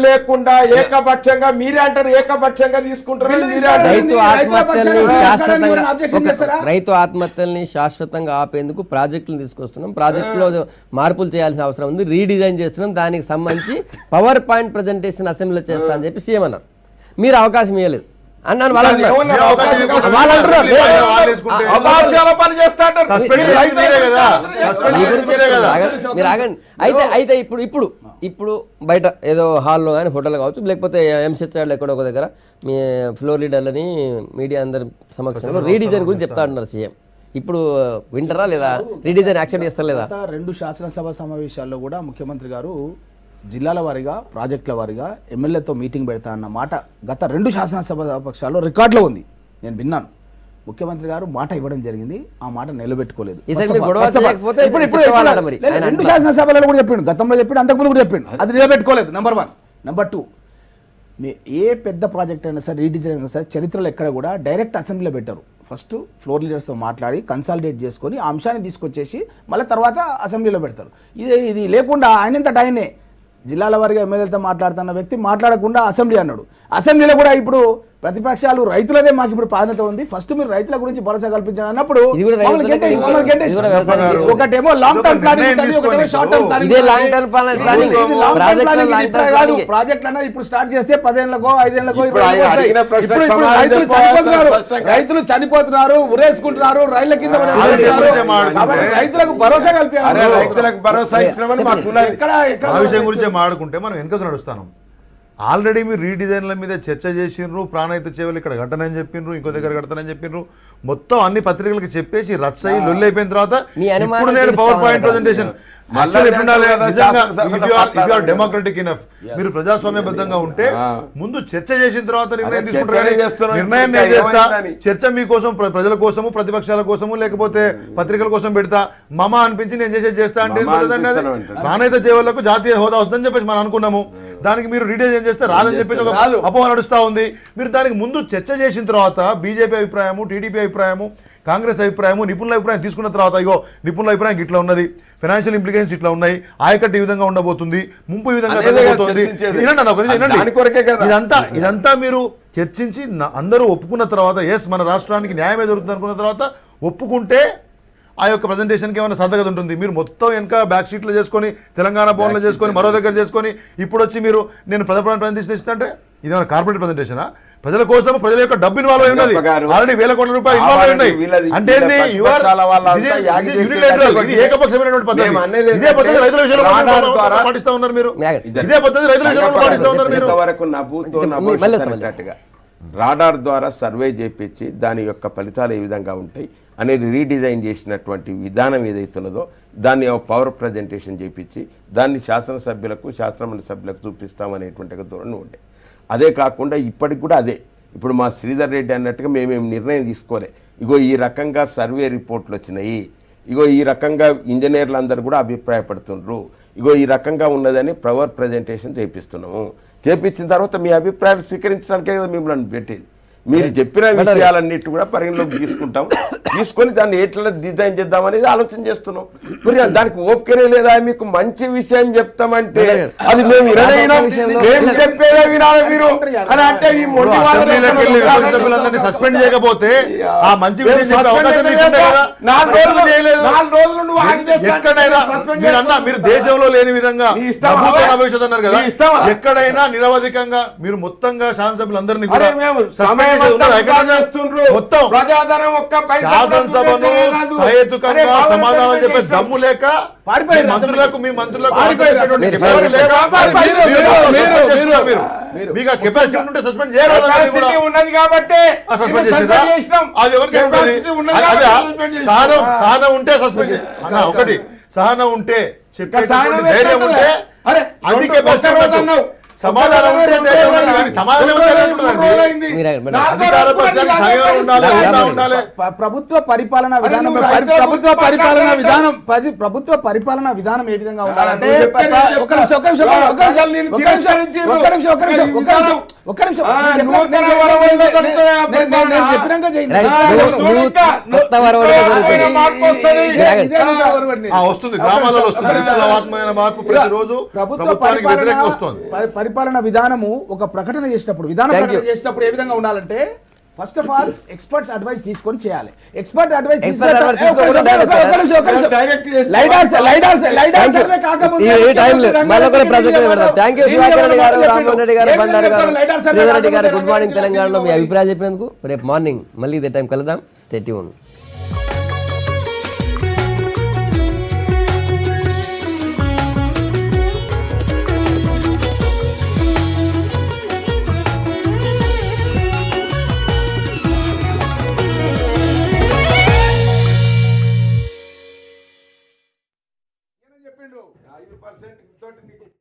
B: లేకుండా ఏకపక్షంగా మీరే అంటారు, ఏకపక్షంగా తీసుకుంటారు.
A: రైతు ఆత్మహత్యల్ని శాశ్వతంగా ఆపేందుకు ప్రాజెక్టులు తీసుకొస్తున్నాం. ప్రాజెక్టులో మార్పులు చేయాల్సిన అవసరం ఉంది, రీడిజైన్ చేస్తున్నాం. దానికి సంబంధించి పవర్ పాయింట్ ప్రజెంటేషన్ అసెంబ్లీలో చేస్తా అని చెప్పి సీఎం అన్నారు. మీరు అవకాశం ఇవ్వలేదు అన్నాను. మీరు ఆగండి. అయితే ఇప్పుడు బయట ఏదో హాల్లో కానీ హోటల్ కావచ్చు, లేకపోతే ఎంసెచ్ఆర్లో ఎక్కడో ఒక దగ్గర మీ ఫ్లోర్ లీడర్లని మీడియా అందరి సమక్షంలో రీడిజైన్ గురించి చెప్తా అంటున్నారు సీఎం. ఇప్పుడు వింటారా లేదా? రీడిజైన్ యాక్సెప్ట్ చేస్తారు లేదా?
C: 2 శాసనసభ సమావేశాల్లో కూడా ముఖ్యమంత్రి గారు జిల్లాల వారీగా, ప్రాజెక్టుల వారీగా ఎమ్మెల్యేతో మీటింగ్ పెడతా అన్న మాట గత 2 శాసనసభ పక్షాల్లో రికార్డులో ఉంది. నేను విన్నాను. ముఖ్యమంత్రి గారు మాట ఇవ్వడం జరిగింది, ఆ మాట నిలబెట్టుకోలేదు. 2 శాసనసభలలో కూడా చెప్పిండు, గతంలో చెప్పిండు, అంతకుముందు కూడా చెప్పిండు, అది నిలబెట్టుకోలేదు. నెంబర్ 1. నెంబర్ 2, ఏ పెద్ద ప్రాజెక్ట్ అయినా సరే, రీడిజైన్ అయినా సరే, చరిత్రలో ఎక్కడ కూడా డైరెక్ట్ అసెంబ్లీలో పెట్టారు. ఫస్ట్ ఫ్లోర్ లీడర్స్తో మాట్లాడి కన్సాలిడేట్ చేసుకొని ఆ అంశాన్ని తీసుకొచ్చేసి మళ్ళీ తర్వాత అసెంబ్లీలో పెడతారు. ఇది లేకుండా ఆయనంతట ఆయనే జిల్లాల వారిగా ఎమ్మెల్యేలతో మాట్లాడుతున్న వ్యక్తి మాట్లాడకుండా అసెంబ్లీ అన్నాడు. అసెంబ్లీలో కూడా ఇప్పుడు ప్రతిపక్షాలు రైతులదే మాకు ఇప్పుడు ప్రాధాన్యత ఉంది, ఫస్ట్ మీరు రైతుల గురించి భరోసా కల్పించాలి అన్నప్పుడు ఒకటేమో లాంగ్ టర్మ్ ప్లానింగ్, ఒకటేమో షార్ట్ టర్మ్ ప్లానింగ్. ప్రాజెక్ట్ అన్నది ఇప్పుడు స్టార్ట్ చేస్తే 10 ఏళ్లకో 5 ఏళ్లకో రైతులు చనిపోతున్నారు, ఉరేసుకుంటున్నారు, రైళ్ల కింద రైతులకు భరోసా కల్పించాలి.
E: గురించి మాడుకుంటే మనం వెనుకకు నడుస్తాం. ఆల్రెడీ మీరు రీడిజైన్ల మీద చర్చ చేసిండ్రు, ప్రాణహిత సేవలు ఇక్కడ కట్టనని చెప్పిండ్రు, ఇంకో దగ్గర కడతానని చెప్పిండ్రు, మొత్తం అన్ని పత్రికలకు చెప్పేసి రచ్చ అయ్యి లొల్లి అయిపోయిన తర్వాత ఇప్పుడు నేను power point presentation democratic enough, మీరు ప్రజాస్వామ్యబద్ధంగా ఉంటే ముందు చర్చ చేసిన తర్వాత నిర్ణయం తీసుకుంటారు. నిర్ణయం చేస్తా, చర్చ మీకోసం, ప్రజల కోసము, ప్రతిపక్షాల కోసము, లేకపోతే పత్రికల కోసం పెడతా, మమ అనిపించి నేను చేస్తా అంటే ప్రాణహిత సేవలకు జాతీయ హోదా వస్తుందని చెప్పేసి మనం అనుకున్నాము. దానికి మీరు రీడిజైన్ చేస్తే రాదని చెప్పేసి ఒక అపోహ నడుస్తూ ఉంది. మీరు దానికి ముందు చర్చ చేసిన తర్వాత బీజేపీ అభిప్రాయము, టీడీపీ అభిప్రాయము, కాంగ్రెస్ అభిప్రాయము, నిపుణుల అభిప్రాయం తీసుకున్న తర్వాత ఇగో నిపుణుల అభిప్రాయం ఇట్లా ఉన్నది, ఫైనాన్షియల్ ఇంప్లికేషన్స్ ఇట్లా ఉన్నాయి, ఆయకట్టు ఈ విధంగా ఉండబోతుంది, ముంపు ఈ విధంగా ఉండబోతుంది, ఇదంతా మీరు చర్చించి అందరూ ఒప్పుకున్న తర్వాత మన రాష్ట్రానికి న్యాయమే జరుగుతుంది అనుకున్న తర్వాత ఒప్పుకుంటే ఆ యొక్క ప్రజెంటేషన్కి ఏమైనా సద్దగత ఉంటుంది. మీరు మొత్తం వెనక బ్యాక్ షీట్లో చేసుకొని, తెలంగాణ భవన్లో చేసుకొని, మరో దగ్గర చేసుకొని, ఇప్పుడు వచ్చి మీరు నేను ప్రజెంటేషన్ ఇస్తా అంటే ఇదేమైనా కార్పొరేట్ ప్రజెంటేషనా? ప్రజల కోసం ప్రజల యొక్క డబ్బు ఇన్వాల్వ్ అయి ఉన్నది. ఆల్రెడీ వేల కోట్ల రూపాయలు ఇన్వాల్వ్ అయి ఉన్నాయి. అంటే ఏకపక్షమైనటువంటి పద్ధతి. ఇదే పద్ధతి రైతుల విషయంలో పాటిస్తా ఉన్నారు మీరు. ఇదే పద్ధతి రైతుల విషయంలో పాటిస్తా ఉన్నారు మీరు.
B: ఇంతవరకు నవ్వుతున్నట్టుగా రాడార్ ద్వారా సర్వే చేపించి దాని యొక్క ఫలితాలు ఏ విధంగా ఉంటాయి అనేది రీడిజైన్ చేసినటువంటి విధానం ఏదైతున్నదో దాన్ని పవర్ ప్రజెంటేషన్ చేపించి దాన్ని శాసనసభ్యులకు శాసనమండలి సభ్యులకు చూపిస్తామనేటువంటి ధోరణి ఉండే. అదే కాకుండా ఇప్పటికి కూడా అదే. ఇప్పుడు మా శ్రీధర్ రెడ్డి అన్నట్టుగా మేమేం నిర్ణయం తీసుకోలే. ఇగో ఈ రకంగా సర్వే రిపోర్ట్లు వచ్చినాయి, ఇగో ఈ రకంగా ఇంజనీర్లు అందరూ కూడా అభిప్రాయపడుతుండ్రు, ఇగో ఈ రకంగా ఉన్నదని పవర్ ప్రజెంటేషన్ చేపిస్తున్నాము. చేపించిన తర్వాత మీ అభిప్రాయాలు స్వీకరించడానికే కదా మిమ్మల్ని పెట్టేది. మీరు చెప్పిన విషయాలన్నిటి కూడా పరిగణలోకి తీసుకుంటాం, తీసుకొని దాన్ని ఎట్లా డిజైన్ చేద్దాం అనేది ఆలోచన చేస్తున్నాం. మరి దానికి ఓపికనే లేదా? మీకు మంచి విషయం చెప్తామంటే అది మేము చెప్పేదే వినాలి మీరు అని అంటే ఈ
E: సస్పెండ్ చేయకపోతే ఆ మంచి విషయం ఎక్కడైనా మీరు దేశంలో లేని విధంగా అన్నారు కదా, ఎక్కడైనా నిరవధికంగా మీరు మొత్తంగా శాసనసభ్యులందరినీ కూడా శాసనసభను సహేతుకంగా సమాధానం చెప్పే దమ్ము లేక మంత్రులకు మీ మంత్రులకు మీకు కెపాసిటీ ఉంటే సస్పెండ్
B: ఉన్నది కాబట్టి
E: సహనం ఉంటే సస్పెండ్ ఒకటి సహనం ఉంటే చెప్పే ధైర్యం ఉంటే అది కెపాసిటీ సమాధానం
C: ప్రభుత్వ పరిపాలనా విధానం ఏ విధంగా ఉండాలంటే
E: వస్తుంది గ్రామాలలో మార్పు ప్రతిరోజు
C: ప్రభుత్వ పరిపాలన విధానము ఒక ప్రకటన చేసినప్పుడు ఏ విధంగా ఉండాలంటే first of all experts advice తీసుకొని చేయాలి. ఎక్స్పర్ట్ అడ్వైస్
A: గుడ్ మార్నింగ్ తెలంగాణలో మీ అభిప్రాయాలు చెప్పినందుకు. రేపు మార్నింగ్ మళ్ళీ ఇదే టైం కలుద్దాం. Stay tune.